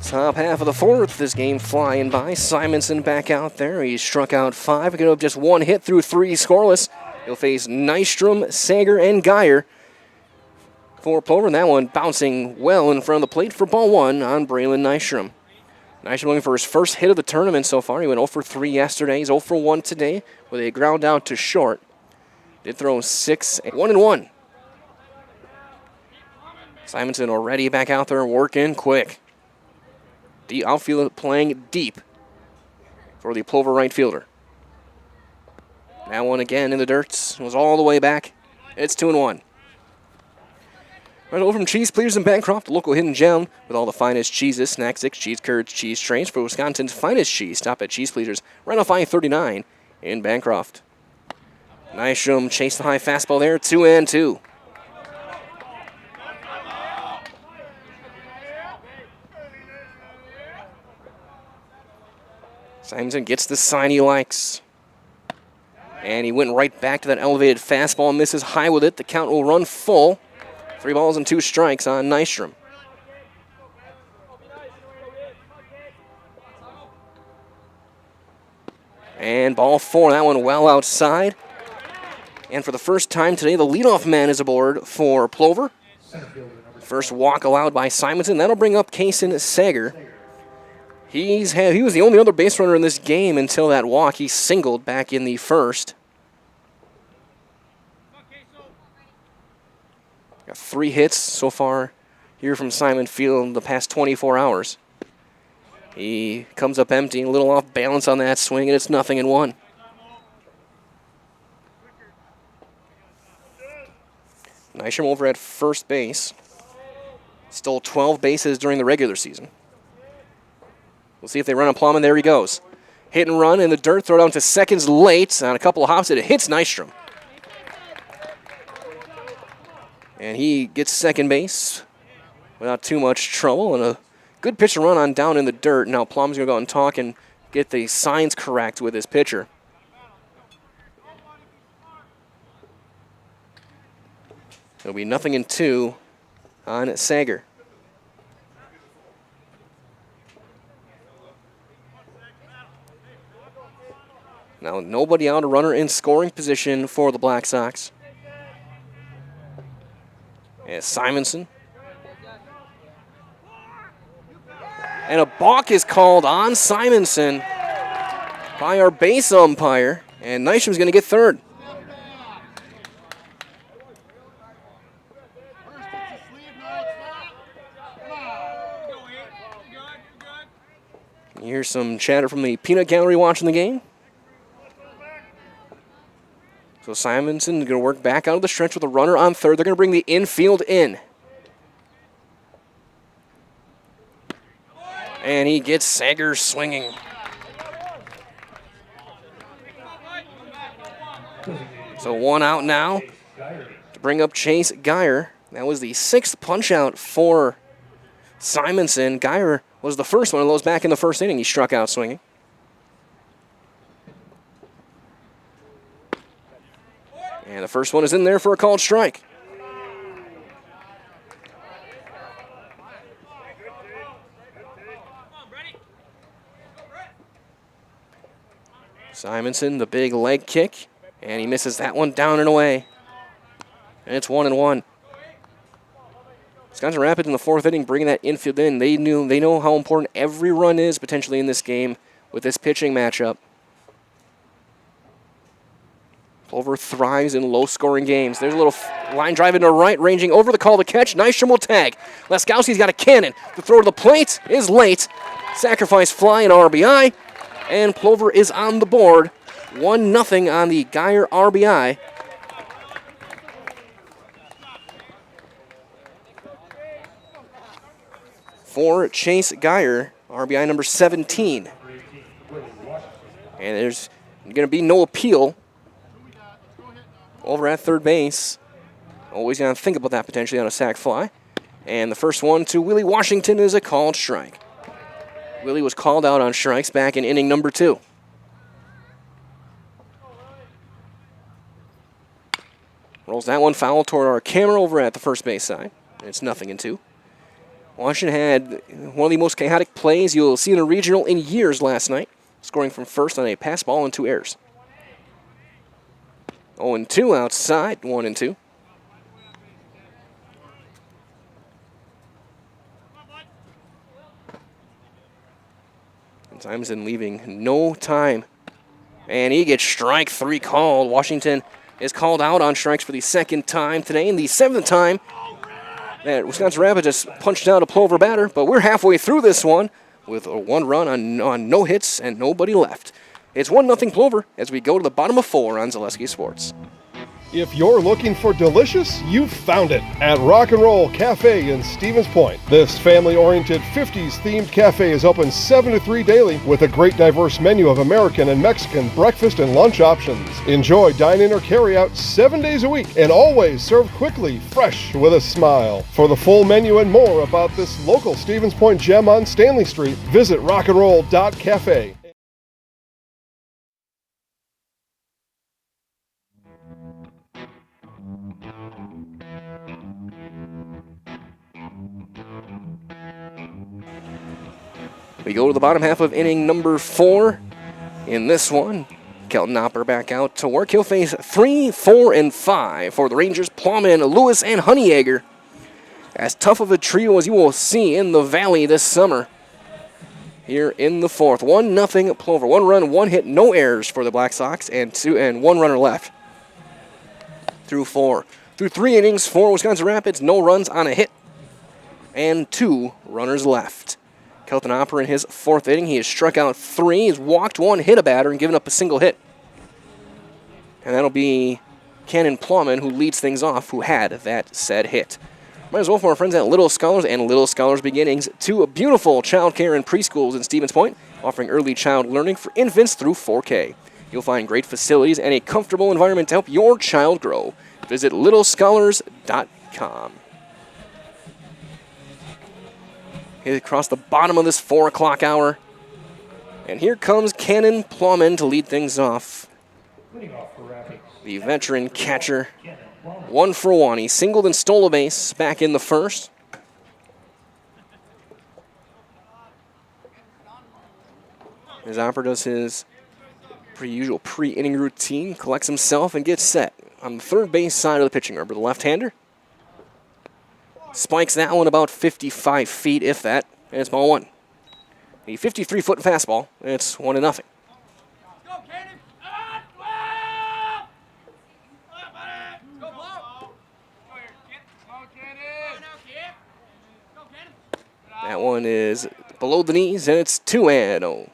Top half of the 4th, this game flying by. Simonson back out there. He struck out 5. Going to have just 1 hit through 3 scoreless. He'll face Nystrom, Sager, and Geyer for Plover. And that one bouncing well in front of the plate for ball 1 on Braylon Nystrom. Nystrom looking for his first hit of the tournament so far. He went 0 for 3 yesterday. He's 0 for 1 today with a ground out to short. Did throw 6, 1-1. Simonson already back out there working quick. The outfield playing deep. for the Plover right fielder. That one again in the dirt. Was all the way back. It's 2-1. Right over from Cheese Pleasers in Bancroft, a local hidden gem with all the finest cheeses, snack sticks, cheese curds, cheese trays for Wisconsin's finest cheese. Stop at Cheese Pleasers right off I-39 in Bancroft. Nystrom chased the high fastball there, 2-2. Simonson gets the sign he likes. And he went right back to that elevated fastball and misses high with it. The count will run full. 3 balls and 2 strikes on Nystrom. And ball 4, that one well outside. And for the first time today, the leadoff man is aboard for Plover. First walk allowed by Simonson. That'll bring up Kason Sager. He was the only other base runner in this game until that walk. He singled back in the first. Got 3 hits so far here from Simon Field in the past 24 hours. He comes up empty, a little off balance on that swing, and it's 0-1. Nystrom over at first base. Stole 12 bases during the regular season. We'll see if they run a plum, and there he goes. Hit and run in the dirt, throw down to seconds late on a couple of hops. It hits Nystrom. And he gets second base without too much trouble, and a good pitch to run on down in the dirt. Now Plum's going to go out and talk and get the signs correct with his pitcher. It'll be 0-2 on Sager. Now nobody out, a runner in scoring position for the Black Sox. As Simonson. And a balk is called on Simonson by our base umpire. And Nystrom's going to get third. You hear some chatter from the peanut gallery watching the game. So Simonson is going to work back out of the stretch with a runner on third. They're going to bring the infield in. And he gets Sager swinging. So 1 out now to bring up Chase Geyer. That was the 6th punch out for Simonson. Geyer was the first one of those back in the first inning. He struck out swinging. And the first one is in there for a called strike. Simonson, the big leg kick, and he misses that one down and away. And it's 1-1. Wisconsin Rapids in the 4th inning bringing that infield in. They know how important every run is potentially in this game with this pitching matchup. Plover thrives in low-scoring games. There's a little line drive into right, ranging over the call to catch. Nystrom will tag. Laskowski's got a cannon. The throw to the plate is late. Sacrifice fly and RBI. And Plover is on the board. 1-0 on the Geyer RBI. For Chase Geyer, RBI number 17. And there's going to be no appeal over at third base. Always going to think about that potentially on a sac fly. And the first one to Willie Washington is a called strike. Willie was called out on strikes back in inning number 2. Rolls that one foul toward our camera over at the first base side. It's 0-2. Washington had one of the most chaotic plays you'll see in a regional in years last night, scoring from first on a pass ball and 2 errors. 0-2 outside, 1-2. And Simonson leaving no time. And he gets strike 3 called. Washington is called out on strikes for the 2nd time today, and the 7th time that Wisconsin Rapids just punched out a Plover batter. But we're halfway through this one. with a 1 run on no hits and nobody left. It's 1-0 Plover as we go to the bottom of 4 on Zaleski Sports. If you're looking for delicious, you've found it at Rock and Roll Cafe in Stevens Point. This family-oriented 50s-themed cafe is open 7 to 3 daily with a great diverse menu of American and Mexican breakfast and lunch options. Enjoy dine-in or carry-out 7 days a week and always served quickly, fresh, with a smile. For the full menu and more about this local Stevens Point gem on Stanley Street, visit rockandroll.cafe. We go to the bottom half of inning number 4. In this one, Kelton Hopper back out to work. He'll face 3, 4, and 5 for the Rangers, Plowman, Lewis, and Honeyegger. As tough of a trio as you will see in the Valley this summer. Here in the 4th, 1-0 Plover. 1 run, 1 hit, no errors for the Black Sox, and 1 runner left. Through 4. Through 3 innings for Wisconsin Rapids, no runs on a hit, and 2 runners left. Kelton Hopper in his 4th inning, he has struck out 3, he's walked 1, hit a batter, and given up a single hit. And that'll be Cannon Plowman who leads things off, who had that said hit. Might as well for our friends at Little Scholars and Little Scholars Beginnings, 2 beautiful child care and preschools in Stevens Point, offering early child learning for infants through 4K. You'll find great facilities and a comfortable environment to help your child grow. Visit littlescholars.com. Hit across the bottom of this 4 o'clock hour. And here comes Cannon Plowman to lead things off. The veteran catcher, 1 for 1. He singled and stole a base back in the 1st. As Hopper does his usual pre-inning routine, collects himself and gets set on the 3rd base side of the pitching rubber. The left-hander spikes that one about 55 feet, if that, and it's ball 1. A 53-foot fastball, and it's 1-0. That one is below the knees, and it's 2-0.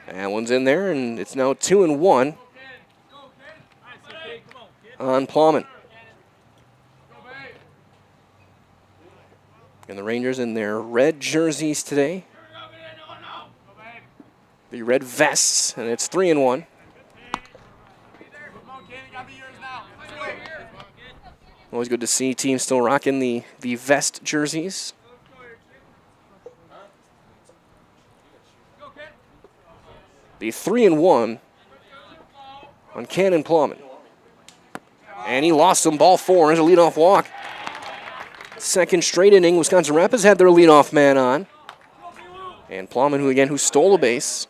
That one's in there, and it's now 2-1 on Plowman. And the Rangers in their red jerseys today. The red vests, and it's 3-1. Always good to see teams still rocking the vest jerseys. The 3-1 on Cannon Plowman. And he lost some, ball 4 as a leadoff walk. Second straight inning, Wisconsin Rapids had their leadoff man on. And Plowman, who stole a base.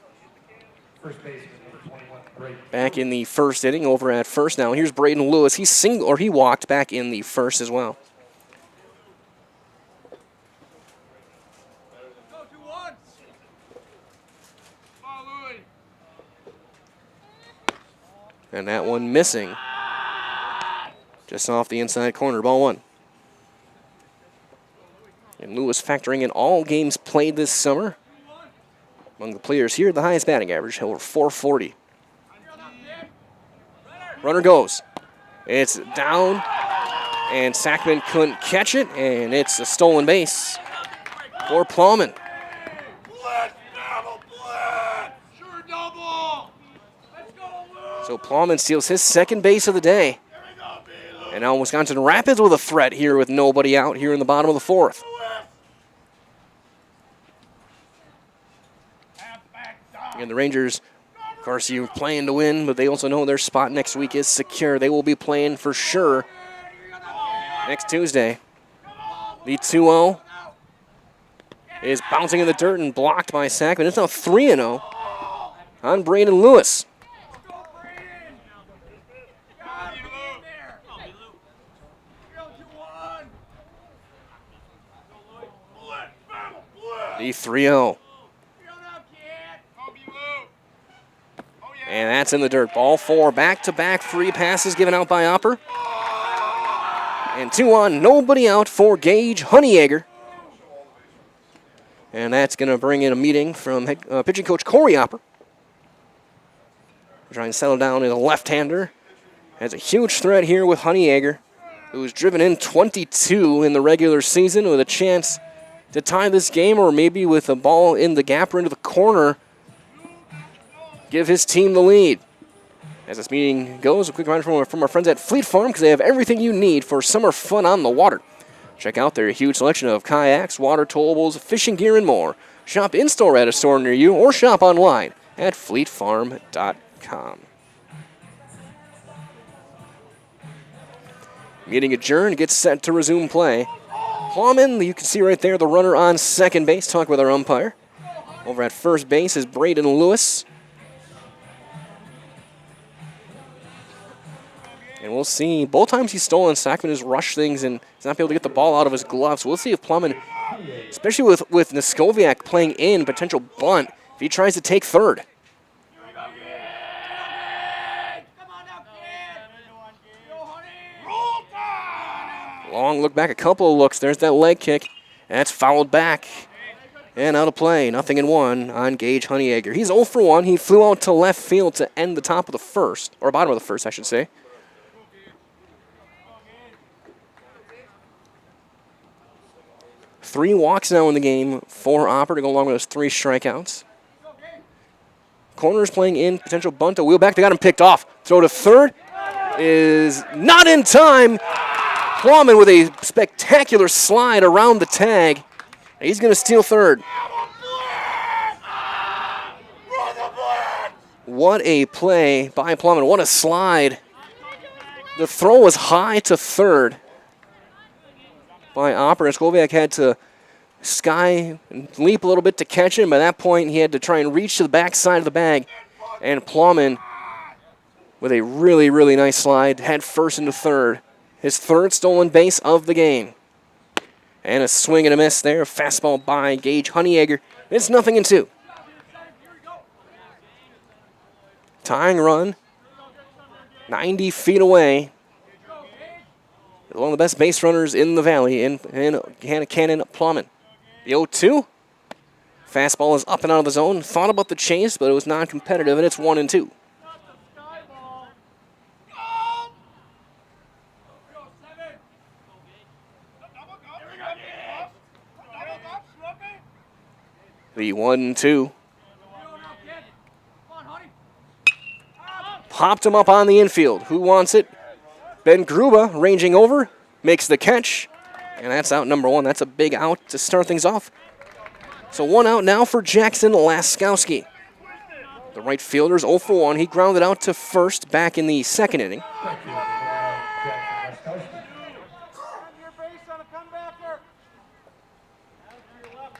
Back in the 1st inning, over at first now. Here's Braden Lewis. He walked back in the 1st as well. And that one missing. Just off the inside corner, ball 1. And Lewis factoring in all games played this summer. Among the players here, the highest batting average, over 440. Runner goes. It's down, and Sackman couldn't catch it, and it's a stolen base for Plowman. So Plowman steals his 2nd base of the day. And now Wisconsin Rapids with a threat here with nobody out here in the bottom of the 4th. And the Rangers, of course, you're playing to win, but they also know their spot next week is secure. They will be playing for sure next Tuesday. The 2-0 is bouncing in the dirt and blocked by Sackman. It's now 3-0 on Braden Lewis. The 3-0. That's in the dirt. Ball 4, back-to-back free passes given out by Opper. And 2 on, nobody out for Gage Honeyegger. And that's going to bring in a meeting from pitching coach Corey Opper. Trying to settle down in a left-hander. Has a huge threat here with Honeyegger, who's driven in 22 in the regular season with a chance to tie this game, or maybe with a ball in the gap or into the corner, give his team the lead. As this meeting goes, a quick reminder from our friends at Fleet Farm, because they have everything you need for summer fun on the water. Check out their huge selection of kayaks, water towables, fishing gear, and more. Shop in-store at a store near you, or shop online at fleetfarm.com. Meeting adjourned, gets set to resume play. Plowman, you can see right there the runner on second base. Talk with our umpire. Over at first base is Braden Lewis. And we'll see. Both times he's stolen, Sackman has rushed things and he's not able to get the ball out of his glove. So we'll see if Plowman, especially with Neskoviak playing in potential bunt, if he tries to take third. Long look back, a couple of looks. There's that leg kick. And that's fouled back. And out of play. 0-1 on Gage Honeyegger. He's 0 for 1. He flew out to left field to end the top of the first. Or bottom of the first, I should say. Three walks now in the game for Opper to go along with those 3 strikeouts. Corners playing in. Potential bunt. A wheel back. They got him picked off. Throw to third. Is not in time. Plowman with a spectacular slide around the tag. He's going to steal third. What a play by Plowman. What a slide. The throw was high to third by Opper. Skoviak had to sky and leap a little bit to catch him. By that point, he had to try and reach to the back side of the bag. And Plowman, with a really, really nice slide, head first into third. His third stolen base of the game. And a swing and a miss there. Fastball by Gage Honeyegger. It's 0-2. Tying run. 90 feet away. One of the best base runners in the valley in Cannon Plowman. The 0-2. Fastball is up and out of the zone. Thought about the chase, but it was non-competitive, and it's 1-2. The 1-2. Popped him up on the infield. Who wants it? Ben Gruba ranging over, makes the catch, and that's out number 1. That's a big out to start things off. So 1 out now for Jackson Laskowski. The right fielder's 0 for 1. He grounded out to first back in the second inning.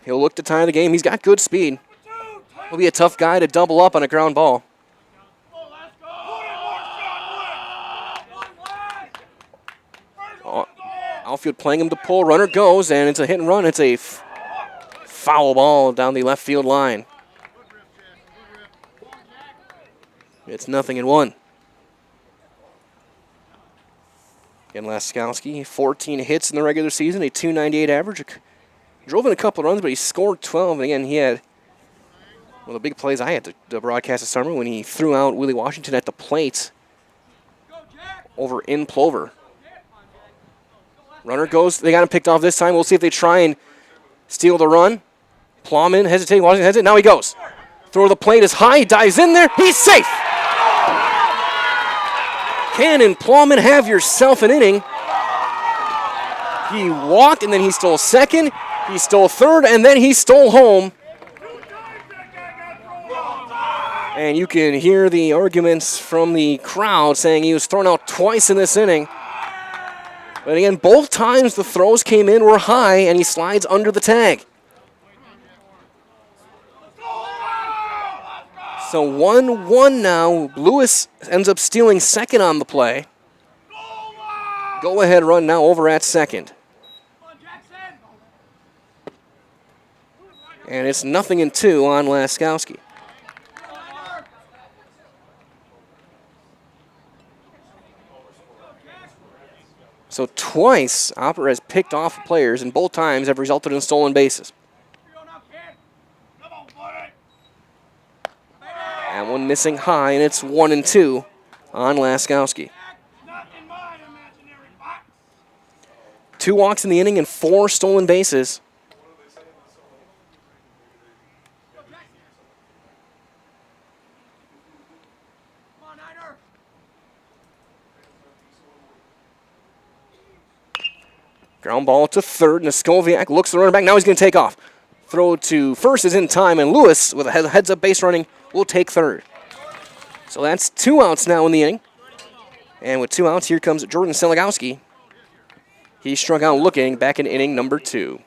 He'll look to tie the game. He's got good speed. He'll be a tough guy to double up on a ground ball. Outfield playing him to pull. Runner goes, and it's a hit and run. It's a foul ball down the left field line. It's 0-1. Again, Laskowski, 14 hits in the regular season, a .298 average. Drove in a couple of runs, but he scored 12. And again, he had one of the big plays I had to broadcast this summer when he threw out Willie Washington at the plate over in Plover. Runner goes. They got him picked off this time. We'll see if they try and steal the run. Plowman hesitating. Washington hesitating. Now he goes. Throw to the plate is high. He dives in there. He's safe. Cannon Plowman, have yourself an inning. He walked, and then he stole second. He stole third, and then he stole home. And you can hear the arguments from the crowd saying he was thrown out twice in this inning. But again, both times the throws came in were high, and he slides under the tag. So 1-1 now. Lewis ends up stealing second on the play. Go-ahead run now over at second. And it's 0-2 on Laskowski. So twice, Opera has picked off players, and both times have resulted in stolen bases. And one missing high, and it's 1-2 on Laskowski. 2 walks in the inning and 4 stolen bases. Ground ball to third, Neskoviak looks the runner back, now he's going to take off. Throw to first is in time, and Lewis, with a heads-up base running, will take third. So that's 2 outs now in the inning. And with 2 outs, here comes Jordan Seligowski. He struck out looking back in inning number 2.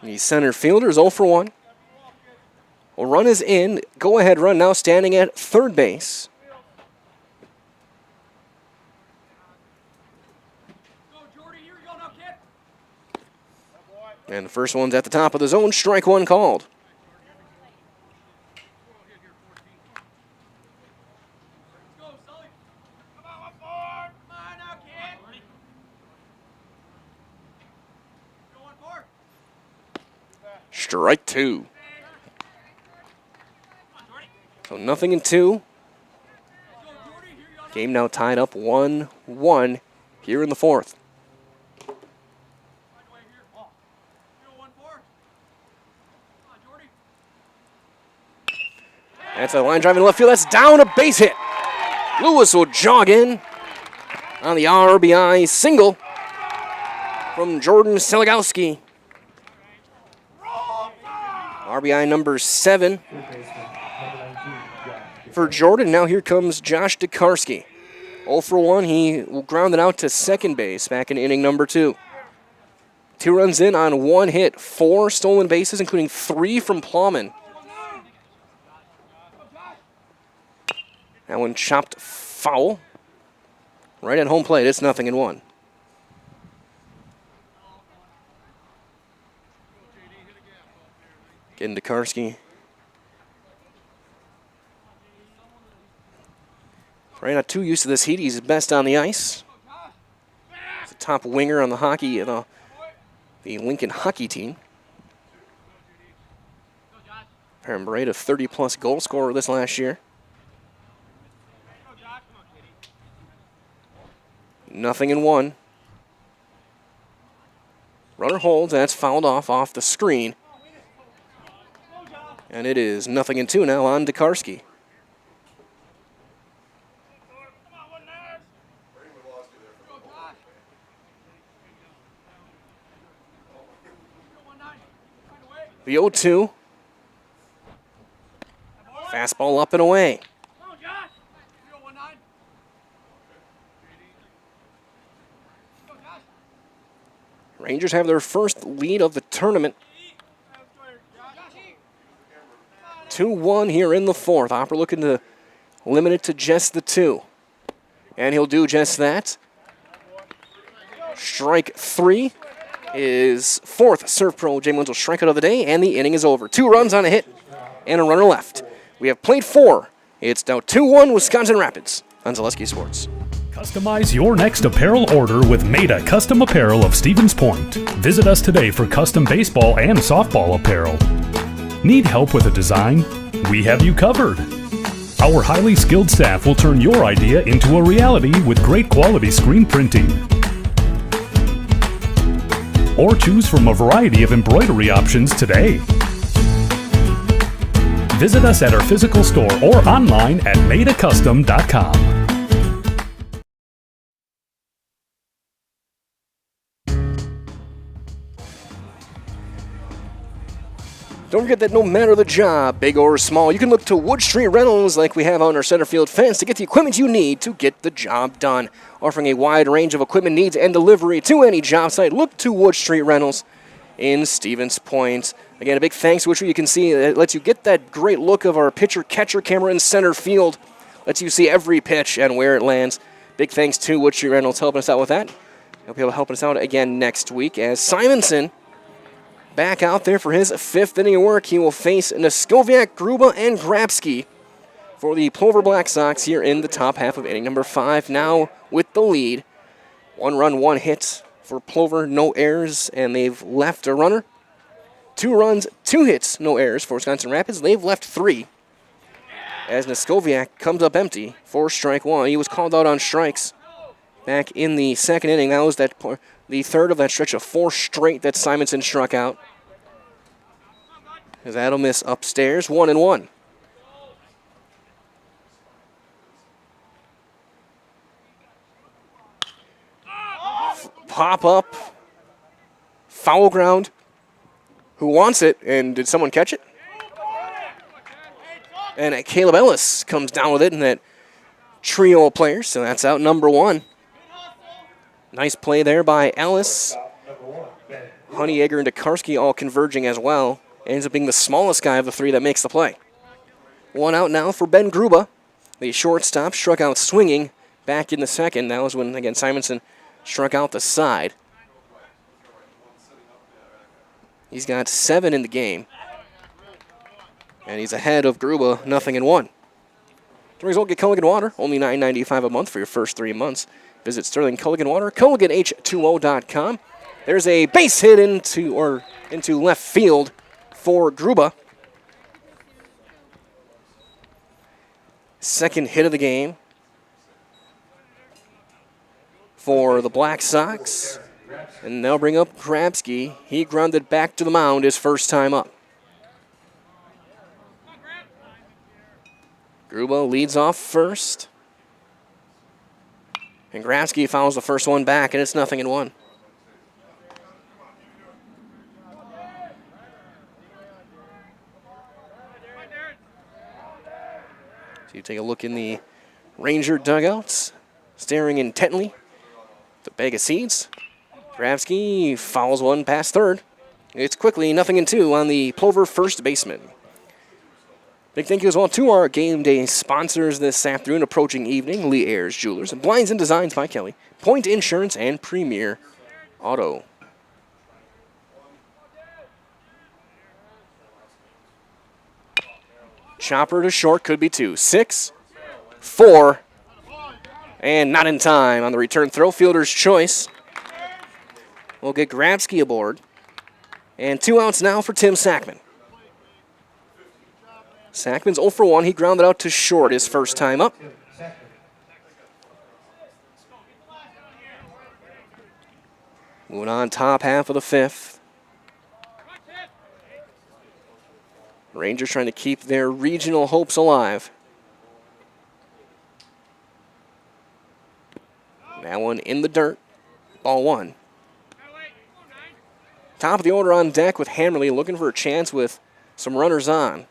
The center fielder is 0 for 1. A run is in. Go-ahead run now standing at third base. And the first one's at the top of the zone. Strike 1 called. Strike 2. So 0-2. Game now tied up 1-1 here in the 4th. That's a line drive in left field. That's down, a base hit. Lewis will jog in on the RBI single from Jordan Seligowski. RBI number 7 for Jordan. Now here comes Josh Dekarski. 0 for 1. He will ground it out to second base back in inning number 2. 2 runs in on 1 hit. 4 stolen bases, including 3 from Plowman. That one chopped foul. Right at home plate. It's 0-1. Getting Dekarski. Right, not too used to this heat. He's best on the ice. He's a top winger on the Lincoln hockey team. Aaron Braid, a 30-plus goal scorer this last year. 0-1. Runner holds, and that's fouled off the screen. And it is 0-2 now on Dekarski. The 0-2. Fastball up and away. Rangers have their first lead of the tournament. 2-1 here in the 4th. Opera looking to limit it to just the 2. And he'll do just that. Strike 3 is 4th Serve Pro Jay Munzel strikeout of the day, and the inning is over. 2 runs on a hit and a runner left. We have played 4. It's now 2-1 Wisconsin Rapids on Zaleski Sports. Customize your next apparel order with Maida Custom Apparel of Stevens Point. Visit us today for custom baseball and softball apparel. Need help with a design? We have you covered. Our highly skilled staff will turn your idea into a reality with great quality screen printing. Or choose from a variety of embroidery options today. Visit us at our physical store or online at maidacustom.com. Don't forget that no matter the job, big or small, you can look to Wood Street Rentals like we have on our center field fence to get the equipment you need to get the job done. Offering a wide range of equipment needs and delivery to any job site, look to Wood Street Rentals in Stevens Point. Again, a big thanks to Wood Street. You can see it lets you get that great look of our pitcher-catcher camera in center field. Lets you see every pitch and where it lands. Big thanks to Wood Street Rentals helping us out with that. He'll be able to help us out again next week as Simonson back out there for his 5th inning of work. He will face Neskoviak, Gruba, and Grabski for the Plover Black Sox here in the top half of inning number 5. Now with the lead. 1 run, 1 hit for Plover, no errors, and they've left a runner. 2 runs, 2 hits, no errors for Wisconsin Rapids. They've left 3. As Neskoviak comes up empty for strike 1. He was called out on strikes back in the 2nd inning. That was the third of that stretch of 4 straight that Simonson struck out. As that'll miss upstairs, 1-1. Pop up, foul ground. Who wants it? And did someone catch it? And Caleb Ellis comes down with it in that trio of players, so that's out number 1. Nice play there by Ellis. Honeyegger and Tokarski all converging as well. Ends up being the smallest guy of the 3 that makes the play. 1 out now for Ben Gruba. The shortstop struck out swinging back in the 2nd. That was when, again, Simonson struck out the side. He's got 7 in the game. And he's ahead of Gruba, 0-1. The result, get Culligan Water, only $9.95 a month for your first 3 months. Visit Sterling Culligan Water, CulliganH2O.com. There's a base hit into left field for Gruba. Second hit of the game for the Black Sox. And they'll bring up Grabsky. He grounded back to the mound his first time up. Gruba leads off first. And Grabsky fouls the first one back, and it's 0-1. So you take a look in the Ranger dugouts, staring intently at the bag of seeds. Grabsky fouls one past third. It's quickly 0-2 on the Plover first baseman. Big thank you as well to our game day sponsors this afternoon, approaching evening, Lee Ayers Jewelers, and Blinds and Designs by Kelly, Point Insurance, and Premier Auto. Chopper to short, could be 2. 6, 4, and not in time on the return throw. Fielder's choice. We'll get Grabsky aboard. And 2 outs now for Tim Sackman. Sackman's 0 for 1. He grounded out to short his first time up. Moving on, top half of the 5th. Rangers trying to keep their regional hopes alive. That one in the dirt. Ball 1. Top of the order on deck with Hammerly looking for a chance with some runners on.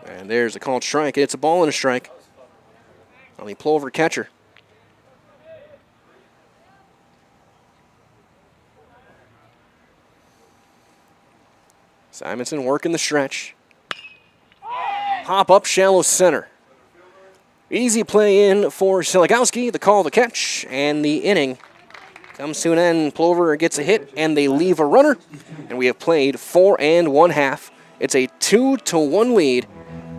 And there's a called strike. It's a ball and a strike on the Plover catcher. Simonson working the stretch. Pop up shallow center. Easy play in for Seligowski. The call to catch, and the inning comes to an end. Plover gets a hit, and they leave a runner. And we have played 4 1/2. It's a 2-1 lead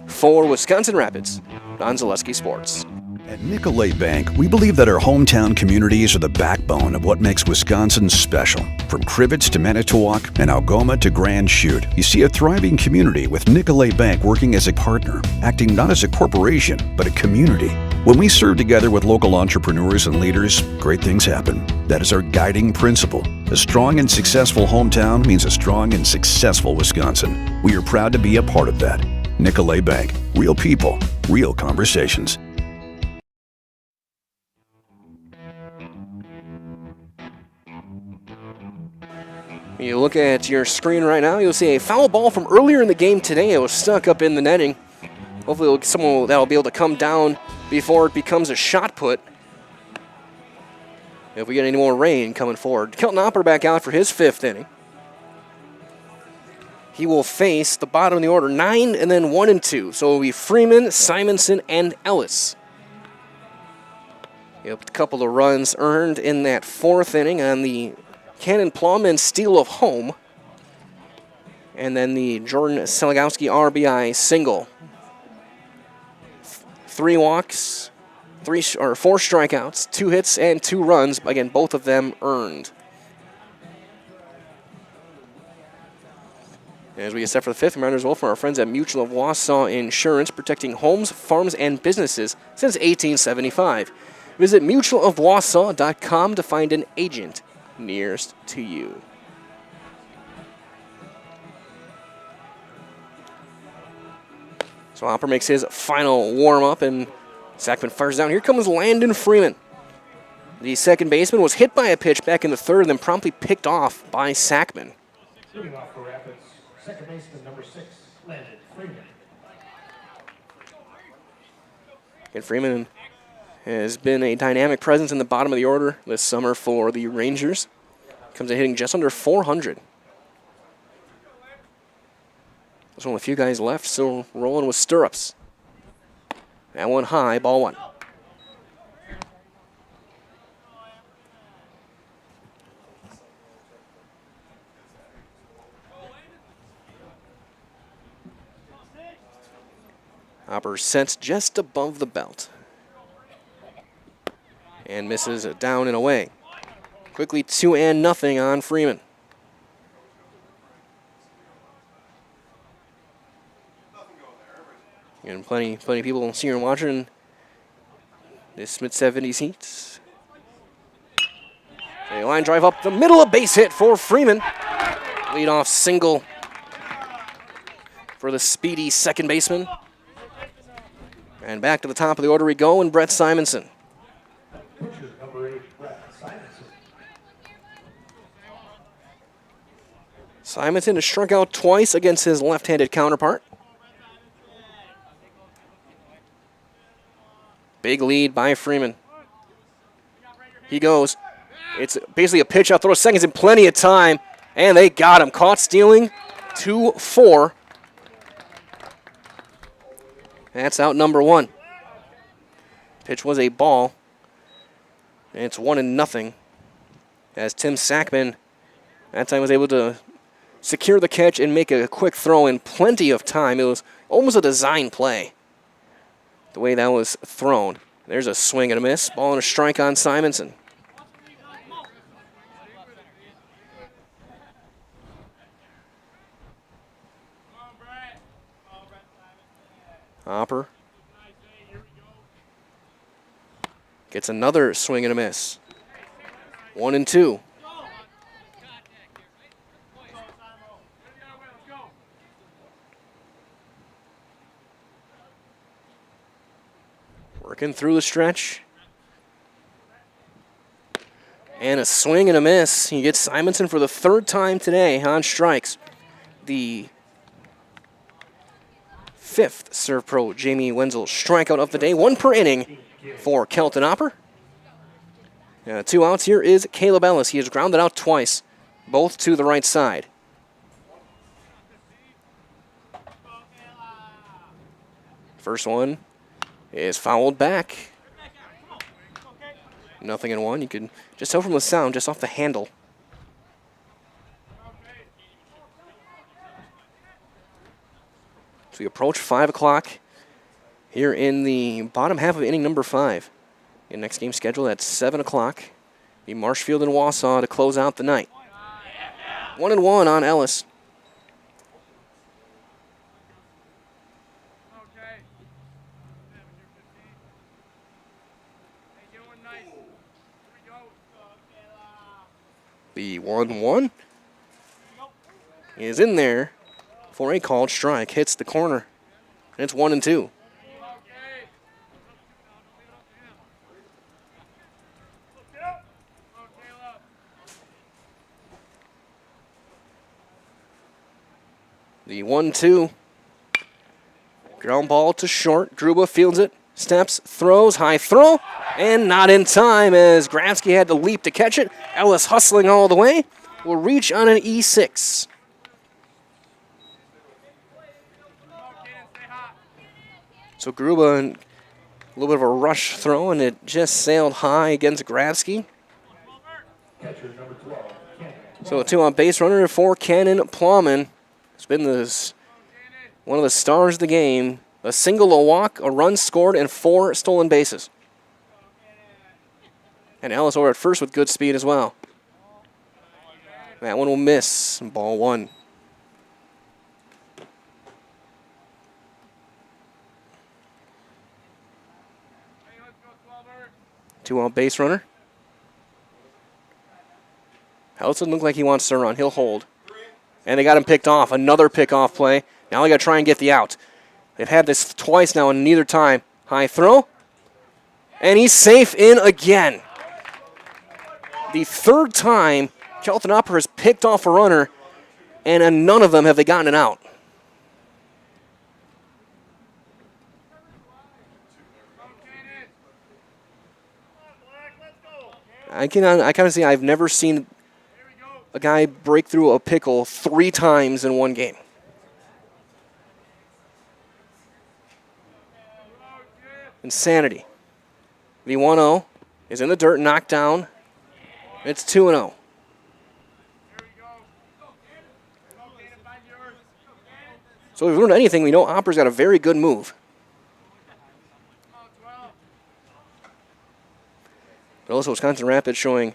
for Wisconsin Rapids on Zaleski Sports. At Nicolay Bank, we believe that our hometown communities are the backbone of what makes Wisconsin special. From Crivets to Manitowoc and Algoma to Grand Chute, you see a thriving community with Nicolay Bank working as a partner, acting not as a corporation, but a community. When we serve together with local entrepreneurs and leaders, great things happen. That is our guiding principle. A strong and successful hometown means a strong and successful Wisconsin. We are proud to be a part of that. Nicolay Bank. Real people, real conversations. You look at your screen right now, you'll see a foul ball from earlier in the game today. It was stuck up in the netting. Hopefully someone that'll be able to come down before it becomes a shot put. If we get any more rain coming forward. Kelton Hopper back out for his 5th inning. He will face the bottom of the order, 9 and then 1 and 2. So it'll be Freeman, Simonson, and Ellis. Yep, a couple of runs earned in that 4th inning on the Cannon Plum steal of home. And then the Jordan Seligowski RBI single. 3 walks, 4 strikeouts, 2 hits, and 2 runs. Again, both of them earned. As we get set for the 5th, reminders well from our friends at Mutual of Wausau Insurance, protecting homes, farms, and businesses since 1875. Visit mutualofwausau.com to find an agent nearest to you. So Hopper makes his final warm-up, and Sackman fires down. Here comes Landon Freeman. The second baseman was hit by a pitch back in the 3rd, then promptly picked off by Sackman. Leading off for Rapids, second baseman number 6, Landon Freeman. And Freeman has been a dynamic presence in the bottom of the order this summer for the Rangers. Comes in hitting just under 400. There's only a few guys left, still rolling with stirrups. That one high, ball 1. Hopper sets just above the belt. And misses it down and away. Quickly 2-0 on Freeman. And plenty of people seeing and watching this mid-70s heat. A line drive up the middle, a base hit for Freeman. Leadoff single for the speedy second baseman. And back to the top of the order we go, and Brett Simonson. Number 8, Brett Simonson. Simonson has struck out twice against his left-handed counterpart. Big lead by Freeman. He goes. It's basically a pitch out, throw seconds in plenty of time, and they got him. Caught stealing, 2-4. That's out number 1. Pitch was a ball, and it's 1-0. As Tim Sackman that time was able to secure the catch and make a quick throw in plenty of time. It was almost a design play, the way that was thrown. There's a swing and a miss. Ball and a strike on Simonson. Hopper gets another swing and a miss. 1-2. Working through the stretch. And a swing and a miss. He gets Simonson for the 3rd time today on strikes. The 5th Serve Pro Jamie Wenzel strikeout of the day. 1 per inning for Kelton Hopper. 2 outs. Here is Caleb Ellis. He has grounded out twice, both to the right side. First one is fouled back. 0-1. You can just tell from the sound, just off the handle. So we approach 5 o'clock here in the bottom half of inning number 5. The next game scheduled at 7 o'clock. Be Marshfield and Wausau to close out the night. 1-1 on Ellis. The 1-1 is in there for a called strike. Hits the corner. And it's 1-2. The 1-2. Ground ball to short. Gruba fields it. Steps, throws, high throw, and not in time as Grabsky had to leap to catch it. Ellis hustling all the way. Will reach on an E6. So Gruba, a little bit of a rush throw, and it just sailed high against Grabsky. Catcher number 12, Cannon So a 2-out base runner for Cannon Plowman. It's been one of the stars of the game. A single, a walk, a run scored, and 4 stolen bases. And Ellis over at first with good speed as well. That one will miss. Ball 1. Two-out base runner. Ellis doesn't look like he wants to run. He'll hold. And they got him picked off. Another pickoff play. Now they got to try and get the out. They've had this twice now, and neither time. High throw. And he's safe in again. The third time Kelton Upper has picked off a runner, and in none of them have they gotten it out. I kind of see I've never seen a guy break through a pickle 3 times in one game. Insanity. The 1-0 is in the dirt, knocked down. It's 2-0. So if we've learned anything, we know Opper's got a very good move. But also Wisconsin Rapids showing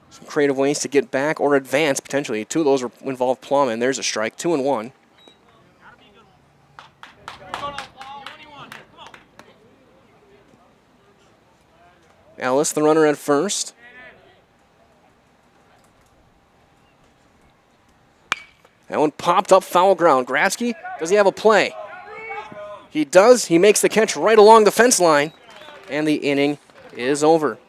some creative ways to get back or advance potentially. 2 of those involve Plowman. There's a strike, 2-1. Ellis, the runner at first. That one popped up foul ground. Gratzky, does he have a play? He does. He makes the catch right along the fence line. And the inning is over.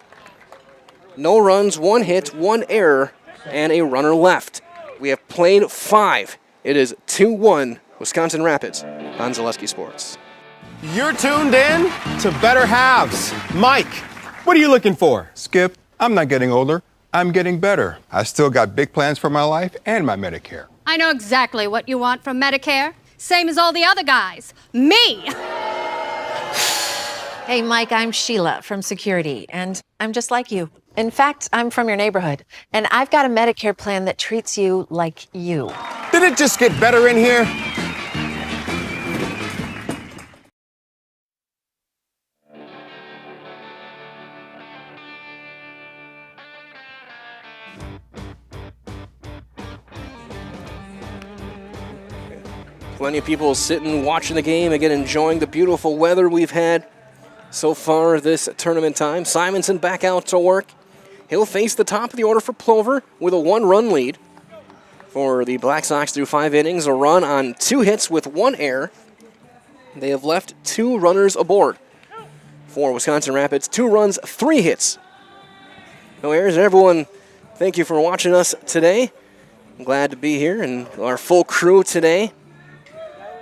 No runs, 1 hit, 1 error, and a runner left. We have played 5. It is 2-1 Wisconsin Rapids on Zaleski Sports. You're tuned in to Better Halves. Mike, what are you looking for? Skip, I'm not getting older. I'm getting better. I still got big plans for my life and my Medicare. I know exactly what you want from Medicare. Same as all the other guys. Me! Hey, Mike, I'm Sheila from Security, and I'm just like you. In fact, I'm from your neighborhood, and I've got a Medicare plan that treats you like you. Did it just get better in here? Plenty of people sitting, watching the game, again enjoying the beautiful weather we've had so far this tournament time. Simonson back out to work. He'll face the top of the order for Plover with a 1-run lead. For the Black Sox through 5 innings, a run on 2 hits with 1 error. They have left 2 runners aboard. For Wisconsin Rapids, 2 runs, 3 hits. No errors. And everyone, thank you for watching us today. I'm glad to be here and our full crew today,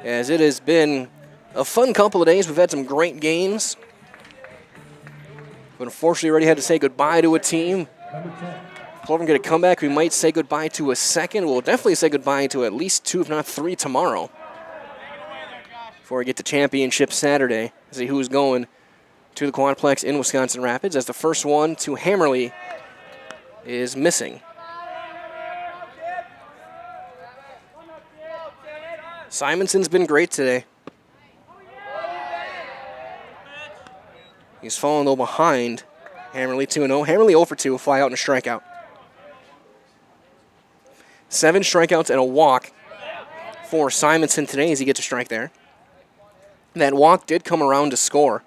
as it has been a fun couple of days. We've had some great games. But unfortunately, already had to say goodbye to a team. If Plover can get a comeback, we might say goodbye to a second. We'll definitely say goodbye to at least 2, if not 3, tomorrow. Before we get to Championship Saturday, see who's going to the Quadplex in Wisconsin Rapids, as the first one to Hammerly is missing. Simonson's been great today. He's fallen though behind Hammerly 2-0. Hammerly 0 for 2, a fly out and a strikeout. 7 strikeouts and a walk for Simonson today as he gets a strike there. That walk did come around to score.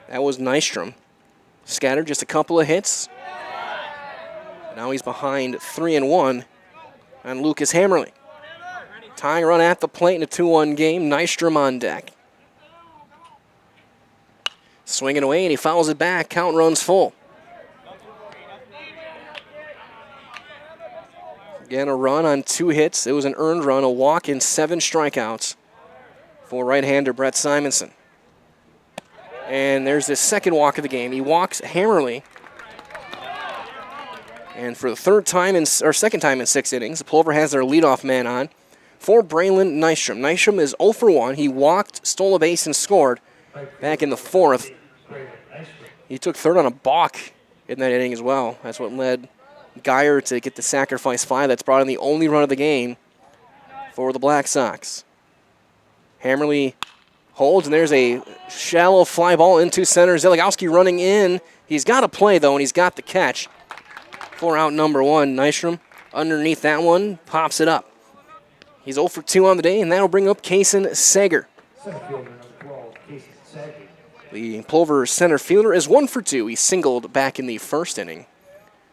That was Nystrom. Scattered just a couple of hits. Now he's behind 3-1 on Lucas Hammerly. Tying run at the plate in a 2-1 game. Nystrom on deck. Swinging away, and he fouls it back. Count runs full. Again, a run on 2 hits. It was an earned run, a walk, and 7 strikeouts for right-hander Brett Simonson. And there's the second walk of the game. He walks Hammerly. And for the second time in 6 innings, the Plover has their leadoff man on for Braylon Nystrom. Nystrom is 0 for 1. He walked, stole a base, and scored back in the 4th. He took third on a balk in that inning as well. That's what led Geyer to get the sacrifice fly that's brought in the only run of the game for the Black Sox. Hammerly holds, and there's a shallow fly ball into center. Zeligowski running in. He's got a play, though, and he's got the catch for out number 1. Nystrom underneath that one, pops it up. He's 0 for 2 on the day, and that'll bring up Kason Sager. The Plover center fielder is 1 for 2. He singled back in the first inning.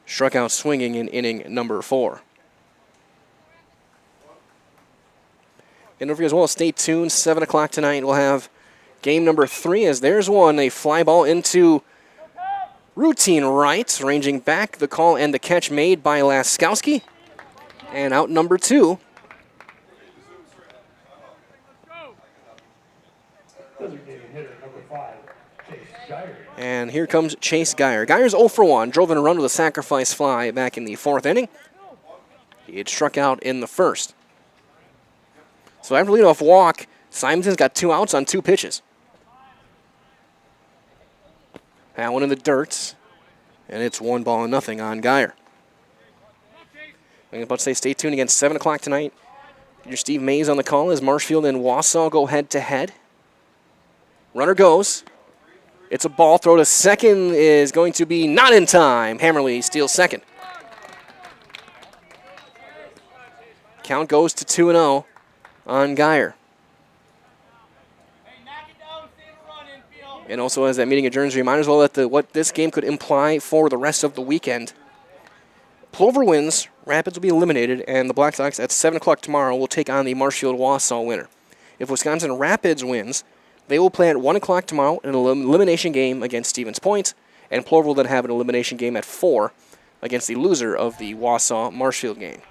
Struck out swinging in inning number 4. And don't forget as well, stay tuned. 7 o'clock tonight, we'll have game number 3 as there's one. A fly ball into routine right, ranging back. The call and the catch made by Laskowski. And out number 2. And here comes Chase Geyer. Geyer's 0 for 1. Drove in a run with a sacrifice fly back in the 4th inning. He had struck out in the 1st. So after leadoff walk, Simonson's got 2 outs on 2 pitches. That one in the dirt, and it's 1-0 on Geyer. I'm about to say stay tuned again, 7 o'clock tonight. Your Steve Mays on the call as Marshfield and Wausau go head-to-head. Runner goes. It's a ball. Throw to second is going to be not in time. Hammerly steals second. Count goes to 2-0 on Geyer. And also as that meeting adjourns, remind as well that what this game could imply for the rest of the weekend. Plover wins, Rapids will be eliminated, and the Black Sox at 7 o'clock tomorrow will take on the Marshfield-Wausau winner. If Wisconsin Rapids wins, they will play at 1 o'clock tomorrow in an elimination game against Stevens Point, and Plover will then have an elimination game at 4 against the loser of the Wausau-Marshfield game.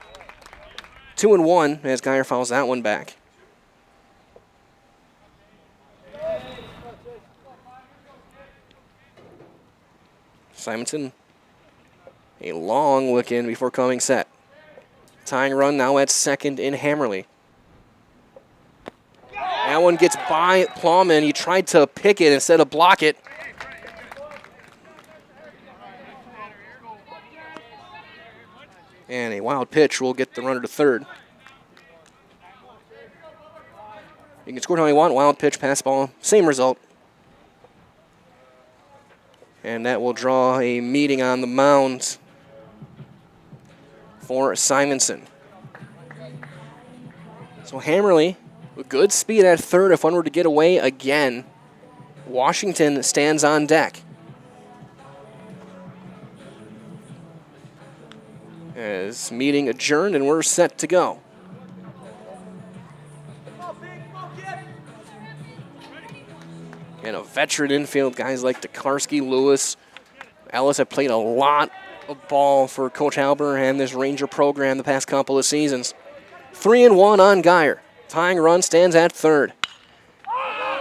2-1 as Geyer fouls that one back. Simonson, a long look in before coming set. Tying run now at second in Hammerly. That one gets by Plowman. He tried to pick it instead of block it. And a wild pitch will get the runner to third. You can score how you want. Wild pitch, pass ball, same result. And that will draw a meeting on the mound for Simonson. So Hammerly, with good speed at third, if one were to get away again, Washington stands on deck. As meeting adjourned and we're set to go. And a veteran infield, guys like Tokarski, Lewis, Ellis have played a lot of ball for Coach Halber and this Ranger program the past couple of seasons. 3-1 on Geyer. Tying run stands at third.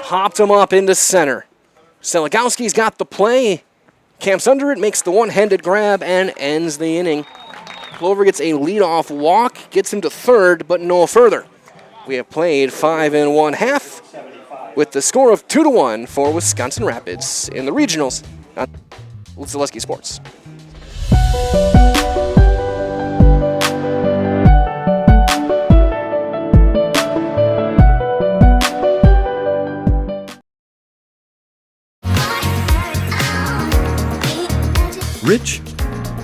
Popped him up into center. Seligowski's got the play. Camps under it, makes the one-handed grab, and ends the inning. Plover gets a leadoff walk, gets him to third, but no further. We have played 5 1/2 with the score of 2-1 for Wisconsin Rapids in the regionals on Zaleski Sports. Rich,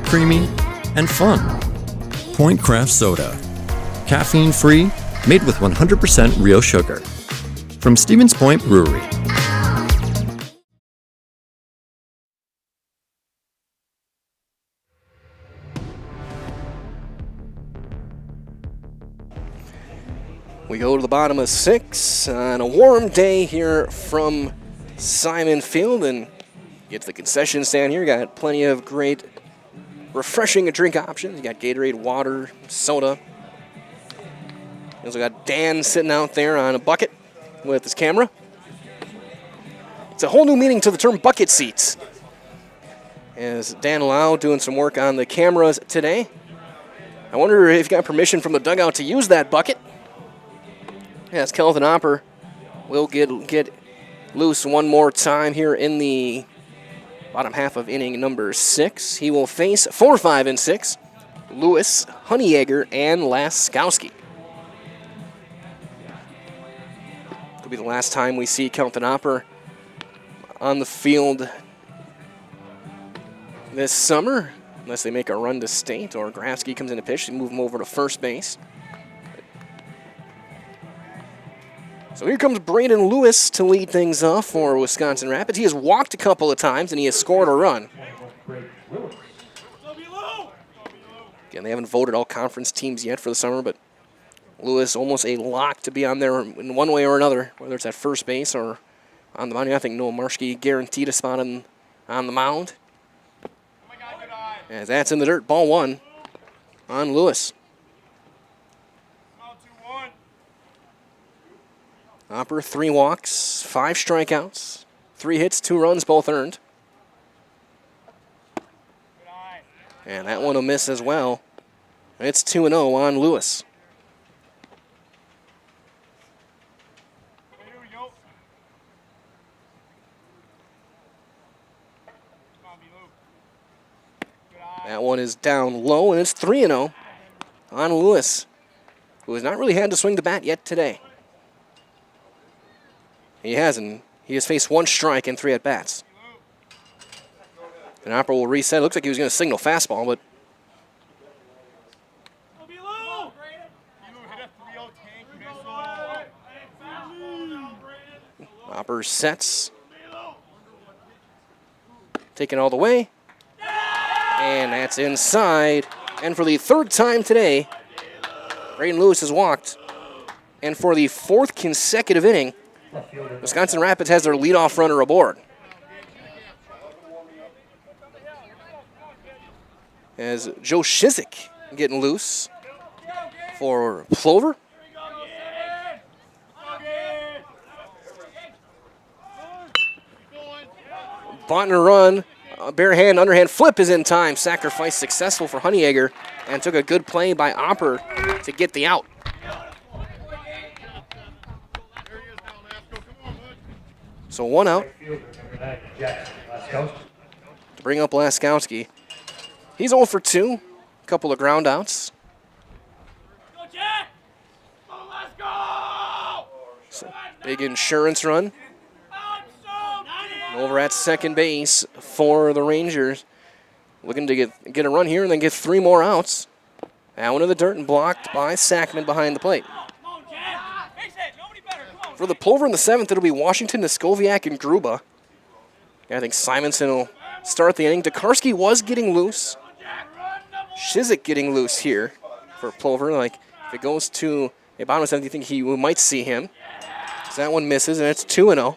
creamy, and fun. Point Craft Soda. Caffeine-free, made with 100% real sugar. From Stevens Point Brewery. We go to the bottom of 6 on a warm day here from Simon Field, and get to the concession stand here. Got plenty of great refreshing drink options. You got Gatorade, water, soda. You also got Dan sitting out there on a bucket with his camera. It's a whole new meaning to the term bucket seats. As Dan Lau doing some work on the cameras today. I wonder if you got permission from the dugout to use that bucket. Yes, Kelvin Opper will get loose one more time here in the bottom half of inning number 6. He will face 4, 5, and 6, Lewis, Honeyegger, and Laskowski. Could be the last time we see Kelton Opper on the field this summer, unless they make a run to state or Grafsky comes in to pitch and move him over to first base. So here comes Braden Lewis to lead things off for Wisconsin Rapids. He has walked a couple of times and he has scored a run. Again, they haven't voted all conference teams yet for the summer, but Lewis almost a lock to be on there in one way or another, whether it's at first base or on the mound. I think Noah Marshke guaranteed a spot on the mound. As that's in the dirt, ball 1 on Lewis. Opper, 3 walks, 5 strikeouts, 3 hits, 2 runs, both earned. And that one a miss as well. It's 2-0 on Lewis. That one is down low, and it's 3-0 on Lewis, who has not really had to swing the bat yet today. He hasn't. He has faced 1 strike and 3 at-bats. And Opper will reset. It looks like he was going to signal fastball, but Opper sets. Taken all the way. And that's inside. And for the 3rd time today, Braden Lewis has walked. And for the 4th consecutive inning, Wisconsin Rapids has their leadoff runner aboard. As Joe Shizik getting loose for Plover. Bunting a run. Bare hand, underhand flip is in time. Sacrifice successful for Honeyegger, and took a good play by Opper to get the out. So 1 out. To bring up Laskowski. He's 0 for 2. A couple of ground outs. So big insurance run. Over at second base for the Rangers. Looking to get a run here and then get 3 more outs. That one in the dirt and blocked by Sackman behind the plate. For the Plover in the 7th, it'll be Washington, Niskoviak, and Gruba. I think Simonson will start the inning. Tokarski was getting loose. Shizik getting loose here for Plover. Like, if it goes to a bottom of the 7th, you think we might see him. So that one misses, and it's 2-0.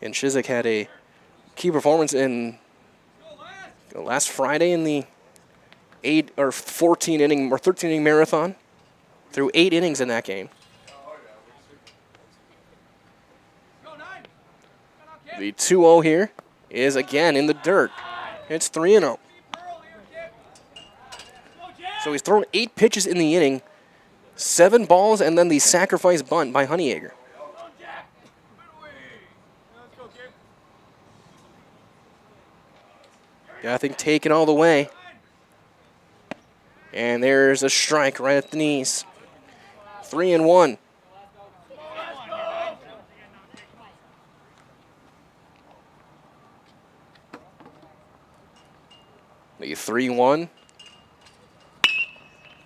And Shizik had a key performance in last Friday in the 13 inning marathon. Threw 8 innings in that game. The 2-0 here is again in the dirt. It's 3-0. So he's thrown 8 pitches in the inning, 7 balls, and then the sacrifice bunt by Honeyegger. I think taken all the way. And there's a strike right at the knees. 3-1. The 3-1.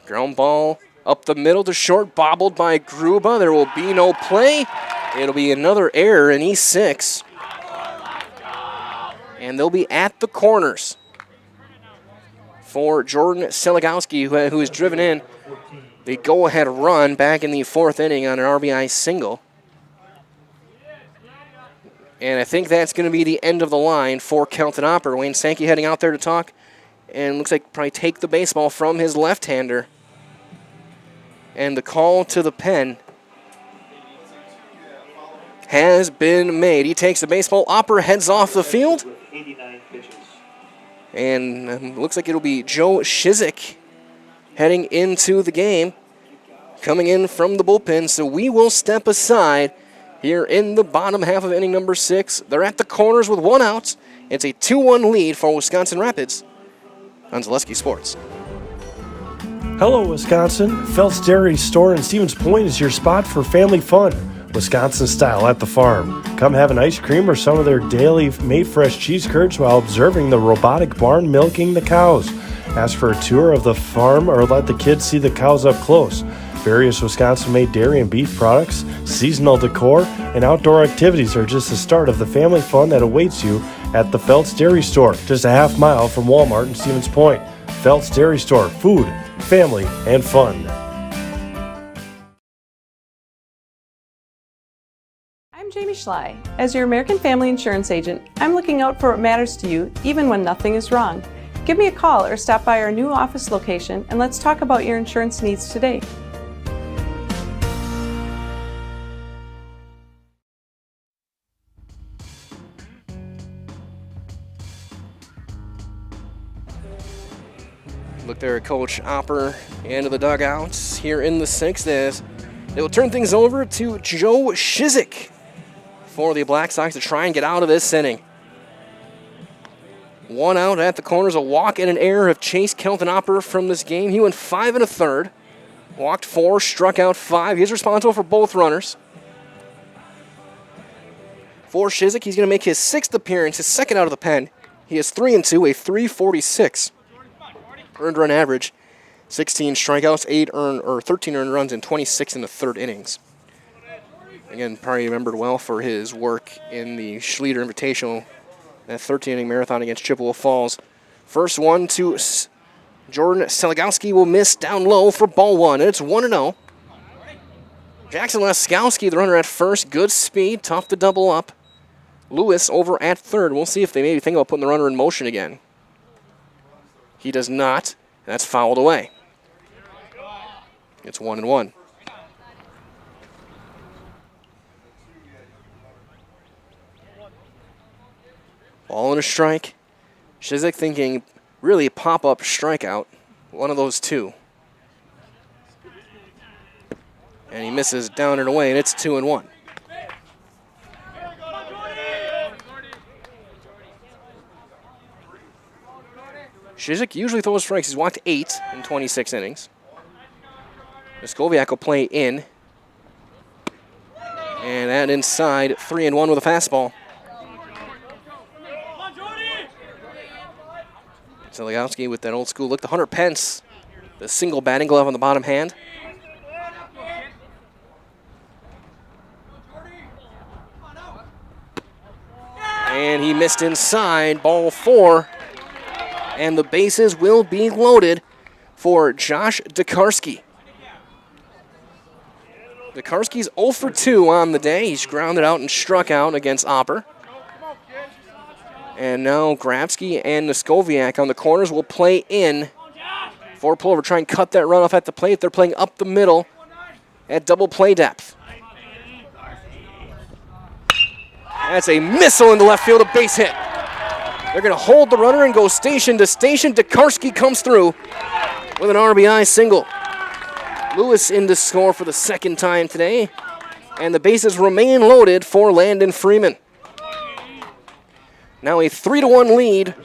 Ground ball up the middle to short, bobbled by Gruba. There will be no play. It'll be another error in E6. And they'll be at the corners for Jordan Seligowski, who has driven in the go-ahead run back in the 4th inning on an RBI single. And I think that's going to be the end of the line for Kelton Opper. Wayne Sankey heading out there to talk, and looks like probably take the baseball from his left-hander. And the call to the pen has been made. He takes the baseball. Opper heads off the field. And looks like it'll be Joe Shizik heading into the game, coming in from the bullpen. So we will step aside here in the bottom half of inning number 6. They're at the corners with 1 out. It's a 2-1 lead for Wisconsin Rapids on Zaleski Sports. Hello, Wisconsin. Phelps Dairy Store in Stevens Point is your spot for family fun, Wisconsin style at the farm. Come have an ice cream or some of their daily made fresh cheese curds while observing the robotic barn milking the cows. Ask for a tour of the farm or let the kids see the cows up close. Various Wisconsin-made dairy and beef products, seasonal decor, and outdoor activities are just the start of the family fun that awaits you at the Phelps Dairy Store, just a half mile from Walmart in Stevens Point. Phelps Dairy Store, food, family, and fun. I'm Jamie Schley. As your American Family Insurance agent, I'm looking out for what matters to you, even when nothing is wrong. Give me a call or stop by our new office location and let's talk about your insurance needs today. Look there at Coach Opper into the dugouts here in the 6th as they will turn things over to Joe Shizik for the Black Sox to try and get out of this inning. 1 out at the corners, a walk and an error of Chase Kelton Opper from this game. He went 5 1/3, walked 4, struck out 5. He's responsible for both runners. For Shizik, he's going to make his 6th appearance, his 2nd out of the pen. He is 3-2, a .346 earned run average, 16 strikeouts, 13 earned runs, and 26 in the 3rd innings. Again, probably remembered well for his work in the Schleter Invitational, that 13-inning marathon against Chippewa Falls. First one to Jordan Seligowski will miss down low for ball 1, and it's 1-0. Jackson Laskowski, the runner at first, good speed, tough to double up. Lewis over at 3rd. We'll see if they maybe think about putting the runner in motion again. He does not. That's fouled away. It's 1-1. Ball and a strike. Shizik thinking really pop-up strikeout. One of those two. And he misses down and away, and it's 2-1. Shizik usually throws strikes. He's walked 8 in 26 innings. Muskowiak will play in. And that inside, 3-1 with a fastball. Seligowski with that old school look. The Hunter Pence, the single batting glove on the bottom hand. And he missed inside, ball 4. And the bases will be loaded for Josh Dekarski. Dekarski's 0 for 2 on the day. He's grounded out and struck out against Opper. And now Grabsky and Muskowiak on the corners will play in for Plover. Try and cut that runoff at the plate. They're playing up the middle at double play depth. That's a missile into left field, a base hit. They're going to hold the runner and go station to station. Dekarski comes through with an RBI single. Lewis in to score for the 2nd time today. And the bases remain loaded for Landon Freeman. Now a 3-1 lead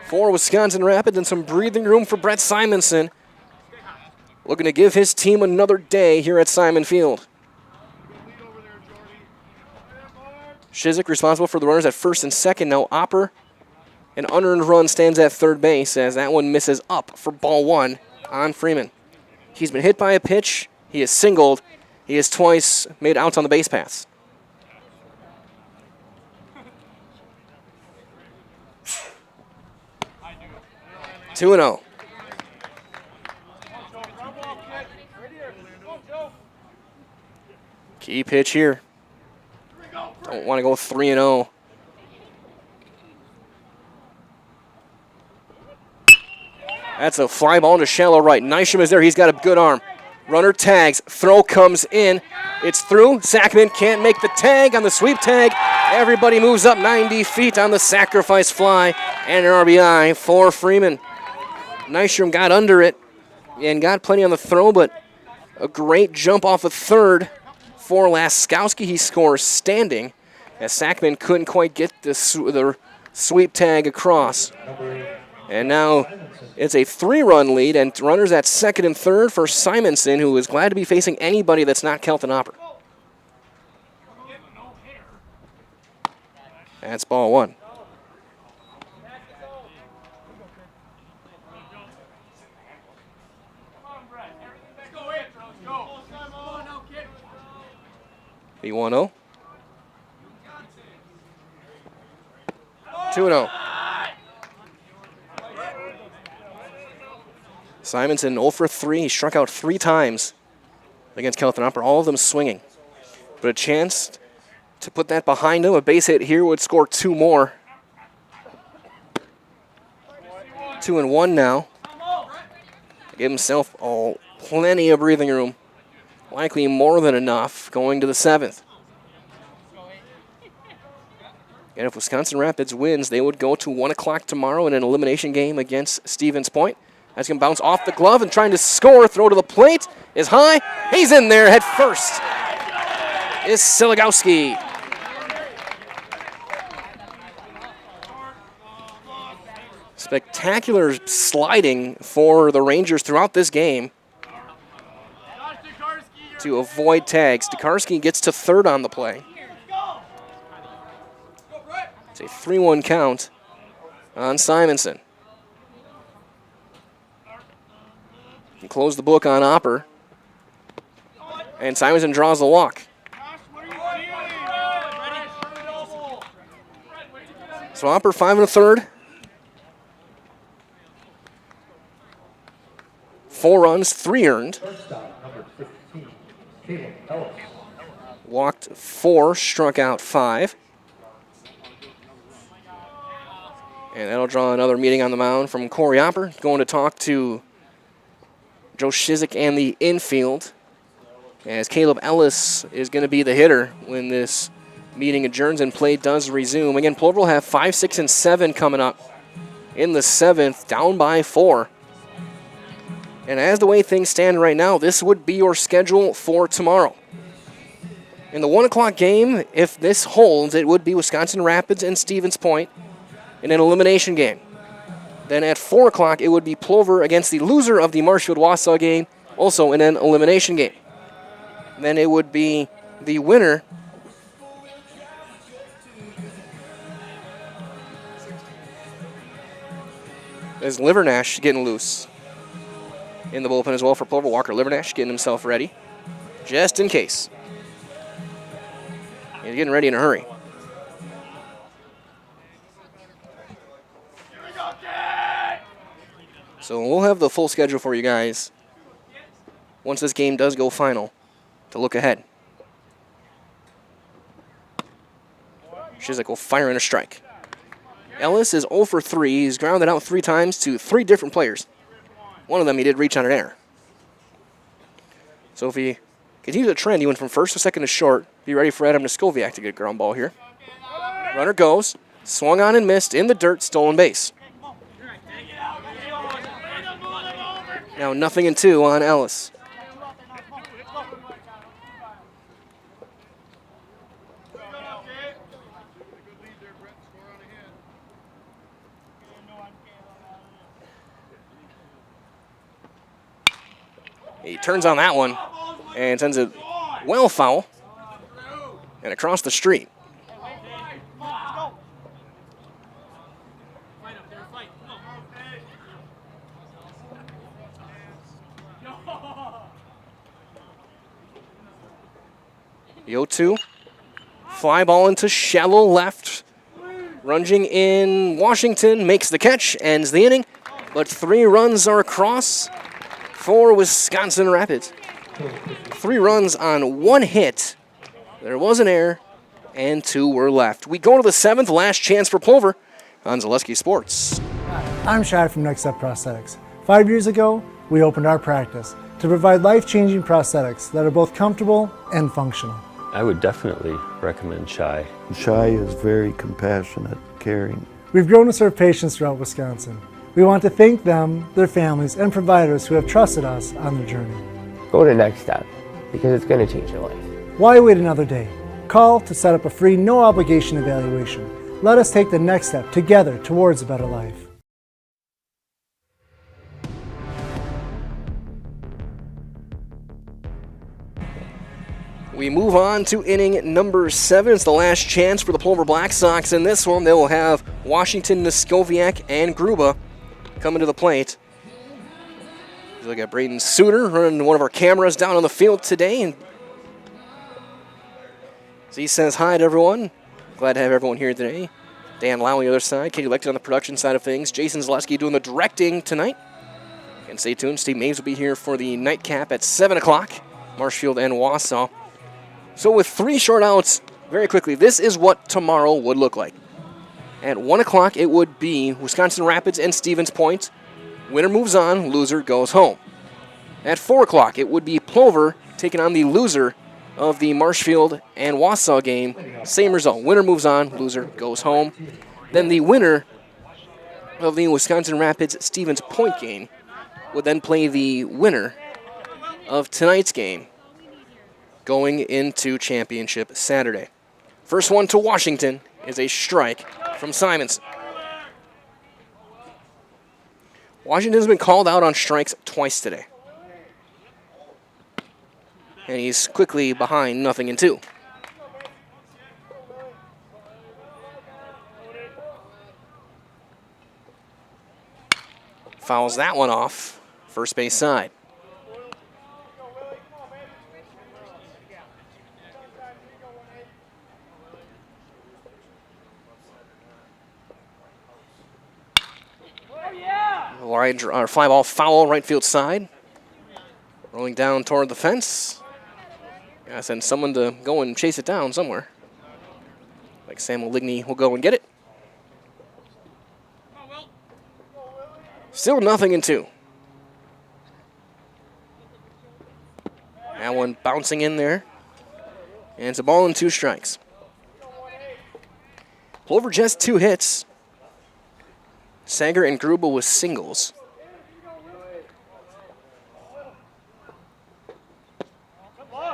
for Wisconsin Rapids, and some breathing room for Brett Simonson. Looking to give his team another day here at Simon Field. Shizik responsible for the runners at 1st and 2nd. Now Opper, an unearned run, stands at 3rd base as that one misses up for ball 1 on Freeman. He's been hit by a pitch. He is singled. He has twice made outs on the base paths. Two and 0. Key pitch here. Don't want to go 3-0. That's a fly ball into shallow right. Nysham is there. He's got a good arm. Runner tags. Throw comes in. It's through. Sackman can't make the tag on the sweep tag. Everybody moves up 90 feet on the sacrifice fly. And an RBI for Freeman. Nysham got under it and got plenty on the throw, but A great jump off of third for Laskowski. He scores standing as Sackman couldn't quite get the sweep tag across. And now it's a 3-run lead, and runners at second and third for Simonson, who is glad to be facing anybody that's not Kelton Opper. That's ball one. The 1-0. 2-0. Simonson 0 for 3. He struck out 3 times against Kelton Opper, all of them swinging. But a chance to put that behind him. A base hit here would score 2 more. 2-1 now. Give himself plenty of breathing room. Likely more than enough going to the 7th. And if Wisconsin Rapids wins, they would go to 1 o'clock tomorrow in an elimination game against Stevens Point. That's going to bounce off the glove and trying to score. Throw to the plate is high. He's in there head first. Is Siligowski. Spectacular sliding for the Rangers throughout this game to avoid tags. Tokarski gets to third on the play. It's a 3-1 count on Simonson. And close the book on Opper. And Simonson draws the walk. So Opper 5 1/3. 4 runs, 3 earned. Walked 4, struck out 5. And that'll draw another meeting on the mound from Corey Opper, going to talk to Joe Shizik and the infield, as Caleb Ellis is going to be the hitter when this meeting adjourns and play does resume. Again, Plover will have 5, 6, and 7 coming up in the 7th, down by 4. And as the way things stand right now, this would be your schedule for tomorrow. In the 1 o'clock game, if this holds, it would be Wisconsin Rapids and Stevens Point in an elimination game. Then at 4 o'clock, it would be Plover against the loser of the Marshfield-Wausau game, also in an elimination game. Then it would be the winner is Livernash getting loose in the bullpen as well for Plover. Walker Livernash getting himself ready, just in case. He's getting ready in a hurry. So we'll have the full schedule for you guys once this game does go final to look ahead. Shizik will fire in a strike. Ellis is 0 for 3. He's grounded out 3 times to 3 different players. One of them he did reach on an error. So if he continues the trend, he went from first to second to short. Be ready for Adam Noskoviak to get a ground ball here. Runner goes, swung on and missed in the dirt, stolen base. Now 0-2 on Ellis. He turns on that one and sends it well foul and across the street. The 0-2. Fly ball into shallow left. Runging in Washington makes the catch, ends the inning. But 3 runs are across for Wisconsin Rapids. 3 runs on 1 hit. There was an error, and 2 were left. We go to the 7th, last chance for Plover on Zaleski Sports. I'm Shad from Next Up Prosthetics. 5 years ago, we opened our practice to provide life-changing prosthetics that are both comfortable and functional. I would definitely recommend Shai. Shai is very compassionate, caring. We've grown to serve patients throughout Wisconsin. We want to thank them, their families, and providers who have trusted us on their journey. go to next step because it's going to change your life. Why wait another day? Call to set up a free, no obligation evaluation. Let us take the next step together towards a better life. We move on to inning number 7. It's the last chance for the Plover Black Sox. In this one, they will have Washington, Niskoviak, and Gruba coming to the plate. We got Braden Suter running one of our cameras down on the field today. And he says hi to everyone. Glad to have everyone here today. Dan Lau on the other side. Katie Lecton on the production side of things. Jason Zaleski doing the directing tonight. And stay tuned. Steve Maves will be here for the nightcap at 7 o'clock. Marshfield and Wausau. So with 3 short outs, very quickly, this is what tomorrow would look like. At 1 o'clock, it would be Wisconsin Rapids and Stevens Point. Winner moves on, loser goes home. At 4 o'clock, it would be Plover taking on the loser of the Marshfield and Wausau game. Same result. Winner moves on, loser goes home. Then the winner of the Wisconsin Rapids Stevens Point game would then play the winner of tonight's game going into championship Saturday. First one to Washington is a strike from Simonson. Washington's been called out on strikes twice today. And he's quickly behind 0-2. Fouls that one off, first base side. Fly ball foul right field side. Rolling down toward the fence. Gotta send someone to go and chase it down somewhere. Like Sam Ligny will go and get it. Still 0-2. That one bouncing in there. And it's a ball and 2 strikes. Plover just 2 hits. Sager and Gruba with singles.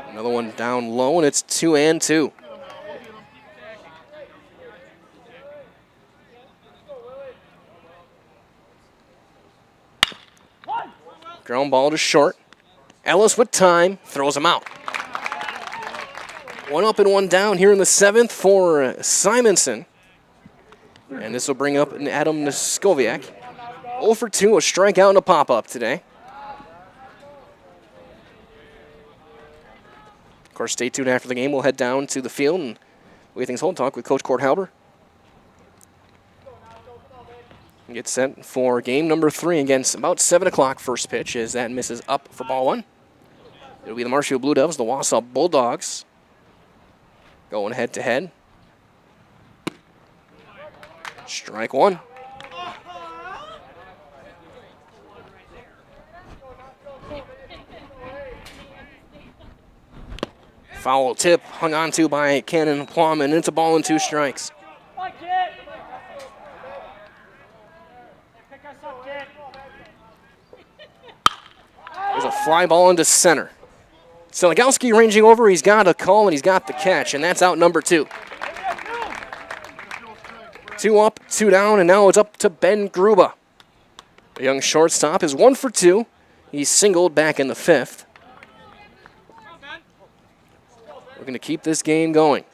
Another one down low, and it's 2-2. Ground ball to short. Ellis with time, throws him out. 1 up and 1 down here in the 7th for Simonson. And this will bring up an Adam Niskoviak. 0 for 2, a strikeout and a pop-up today. Of course, stay tuned after the game. We'll head down to the field and we things hold, talk with Coach Cord Halber. Get set for game number 3 against about 7 o'clock first pitch as that misses up for ball 1. It'll be the Marshfield Blue Devils, the Wausau Bulldogs going head-to-head. Strike 1. Foul tip hung on to by Cannon Plum, and it's a ball and 2 strikes. There's a fly ball into center. Seligowski ranging over, he's got a call and he's got the catch, and that's out number 2. 2 up, 2 down, and now it's up to Ben Gruba. The young shortstop is 1 for 2. He's singled back in the 5th. We're going to keep this game going.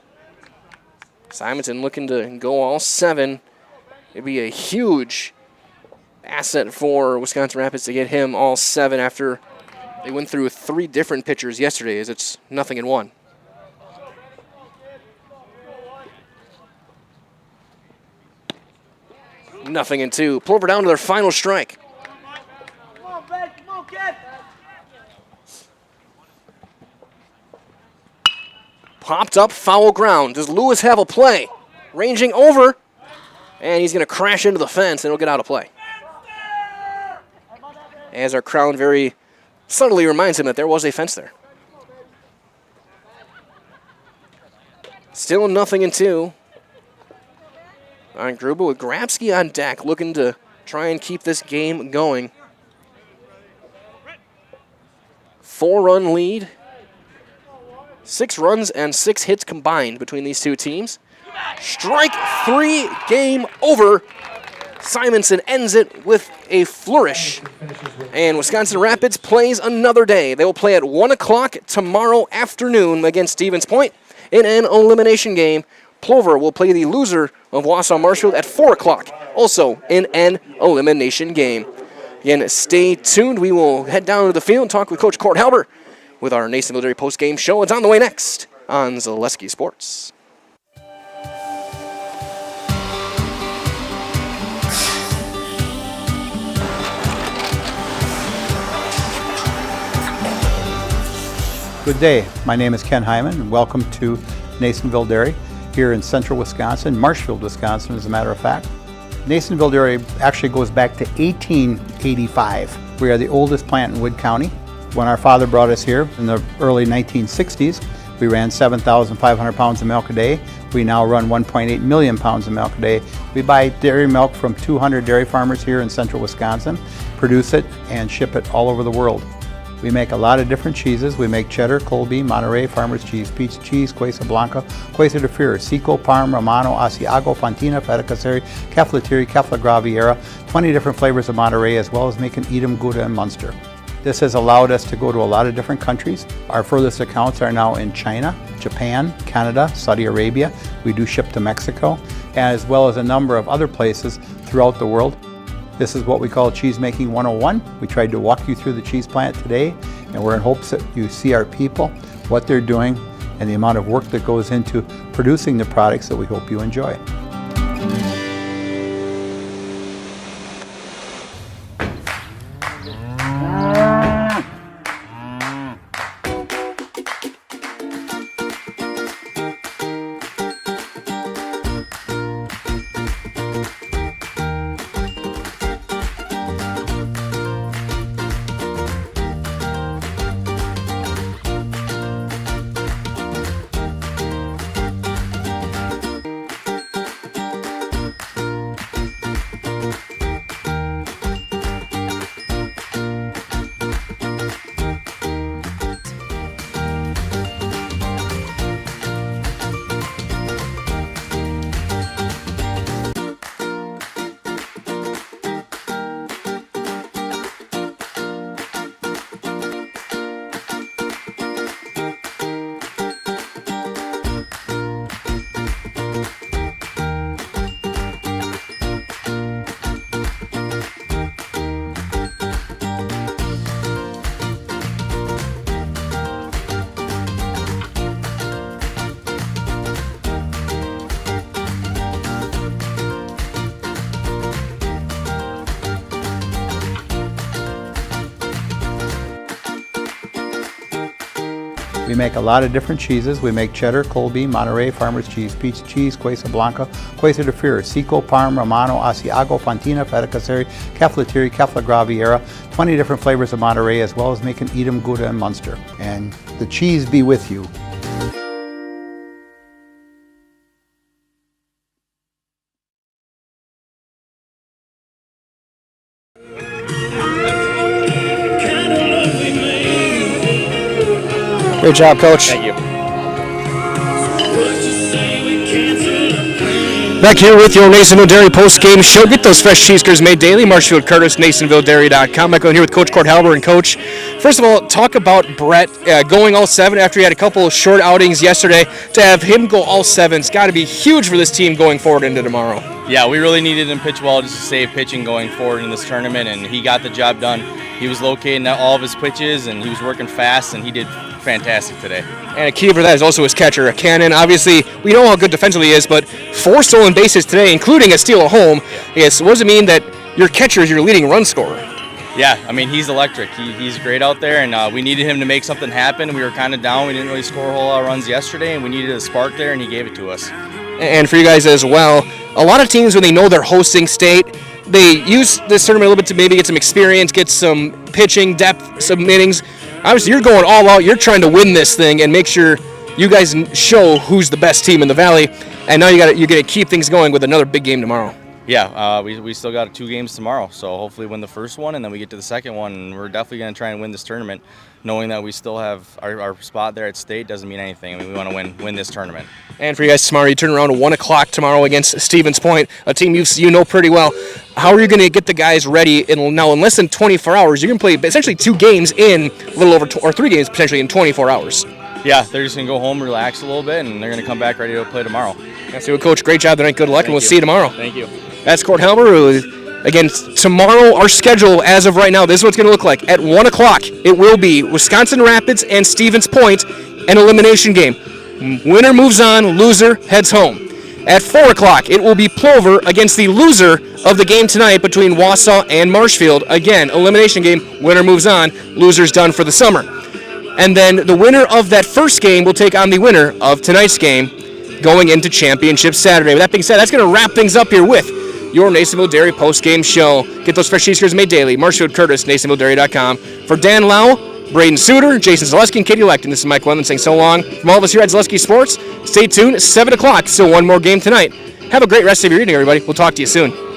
Simonson looking to go all 7. It'd be a huge asset for Wisconsin Rapids to get him all 7 after they went through 3 different pitchers yesterday as it's 0-1. Nothing in 2. Plover down to their final strike. Popped up, foul ground. Does Lewis have a play? Ranging over, and he's going to crash into the fence and it'll get out of play. As our crowd very subtly reminds him that there was a fence there. Still 0-2. On Gruba with Grabsky on deck, looking to try and keep this game going. 4-run lead. 6 runs and 6 hits combined between these two teams. Strike 3, game over. Simonson ends it with a flourish. And Wisconsin Rapids plays another day. They will play at 1 o'clock tomorrow afternoon against Stevens Point in an elimination game. Plover will play the loser of Wausau Marshfield at 4 o'clock, also in an elimination game. Again, stay tuned. We will head down to the field and talk with Coach Court Halber with our Nasonville Dairy post-game show. It's on the way next on Zaleski Sports. Good day. My name is Ken Hyman, and welcome to Nasonville Dairy here in central Wisconsin, Marshfield, Wisconsin, as a matter of fact. Nasonville Dairy actually goes back to 1885. We are the oldest plant in Wood County. When our father brought us here in the early 1960s, we ran 7,500 pounds of milk a day. We now run 1.8 million pounds of milk a day. We buy dairy milk from 200 dairy farmers here in central Wisconsin, produce it, and ship it all over the world. We make a lot of different cheeses. We make cheddar, Colby, Monterey, Farmer's Cheese, Peach Cheese, Quesa Blanca, Quesa de Freer, Seco, Parm, Romano, Asiago, Fontina, Feta Caseri, Caflatiri, Cafla Graviera, 20 different flavors of Monterey, as well as making Edam, Gouda, and Munster. This has allowed us to go to a lot of different countries. Our furthest accounts are now in China, Japan, Canada, Saudi Arabia. We do ship to Mexico, as well as a number of other places throughout the world. This is what we call Cheese Making 101. We tried to walk you through the cheese plant today, and we're in hopes that you see our people, what they're doing, and the amount of work that goes into producing the products that we hope you enjoy. We make a lot of different cheeses. We make cheddar, Colby, Monterey, Farmer's Cheese, Peach Cheese, Quesa Blanca, Quesa de Freer, Seco, Parm, Romano, Asiago, Fontina, Feta Caseri, Caflatiri, Cafla Graviera, 20 different flavors of Monterey, as well as making Edam, Gouda, and Munster. And the cheese be with you. Great job, Coach. Thank you. Back here with your Nasonville Dairy post-game show. Get those fresh cheese curds made daily. Marshfield Curtis, NasonvilleDairy.com. Michael here with Coach Court Halber. And Coach, first of all, talk about Brett going all 7 after he had a couple of short outings yesterday. To have him go all 7, it's got to be huge for this team going forward into tomorrow. Yeah, we really needed him pitch well just to save pitching going forward in this tournament, and he got the job done. He was locating all of his pitches, and he was working fast, and he did fantastic today. And a key for that is also his catcher, a cannon. Obviously, we know how good defensively he is, but 4 stolen bases today, including a steal at home. Yes, what does it mean that your catcher is your leading run scorer? Yeah, I mean, he's electric. He's great out there, and we needed him to make something happen. We were kind of down. We didn't really score a whole lot of runs yesterday, and we needed a spark there, and he gave it to us. And for you guys as well, a lot of teams, when they know they're hosting state, they use this tournament a little bit to maybe get some experience, get some pitching depth, some innings. Obviously, you're going all out. You're trying to win this thing and make sure you guys show who's the best team in the Valley. And now you're going to keep things going with another big game tomorrow. Yeah, we still got 2 games tomorrow, so hopefully win the first one, and then we get to the second one, and we're definitely going to try and win this tournament. Knowing that we still have our spot there at state doesn't mean anything. I mean, we want to win this tournament. And for you guys tomorrow, you turn around at 1 o'clock tomorrow against Stevens Point, a team you know pretty well. How are you going to get the guys ready? Now, in less than 24 hours, you're going to play essentially 2 games in a little over, or 3 games potentially in 24 hours. Yeah, they're just going to go home, relax a little bit, and they're going to come back ready to play tomorrow. So, Coach, great job tonight. Good luck, and we'll see you tomorrow. Thank you. That's Court Helmer. Again, tomorrow, our schedule as of right now, this is what it's going to look like. At 1 o'clock, it will be Wisconsin Rapids and Stevens Point, an elimination game. Winner moves on, loser heads home. At 4 o'clock, it will be Plover against the loser of the game tonight between Wausau and Marshfield. Again, elimination game, winner moves on, loser's done for the summer. And then the winner of that first game will take on the winner of tonight's game going into Championship Saturday. With that being said, that's going to wrap things up here with your Nasonville Dairy post-game show. Get those fresh cheese curds made daily. Marshfield Curtis, NasonvilleDairy.com. For Dan Lau, Braden Suter, Jason Zaleski, and Katie Lecht, and this is Mike Wendland saying so long. From all of us here at Zaleski Sports, stay tuned. 7 o'clock, still one more game tonight. Have a great rest of your evening, everybody. We'll talk to you soon.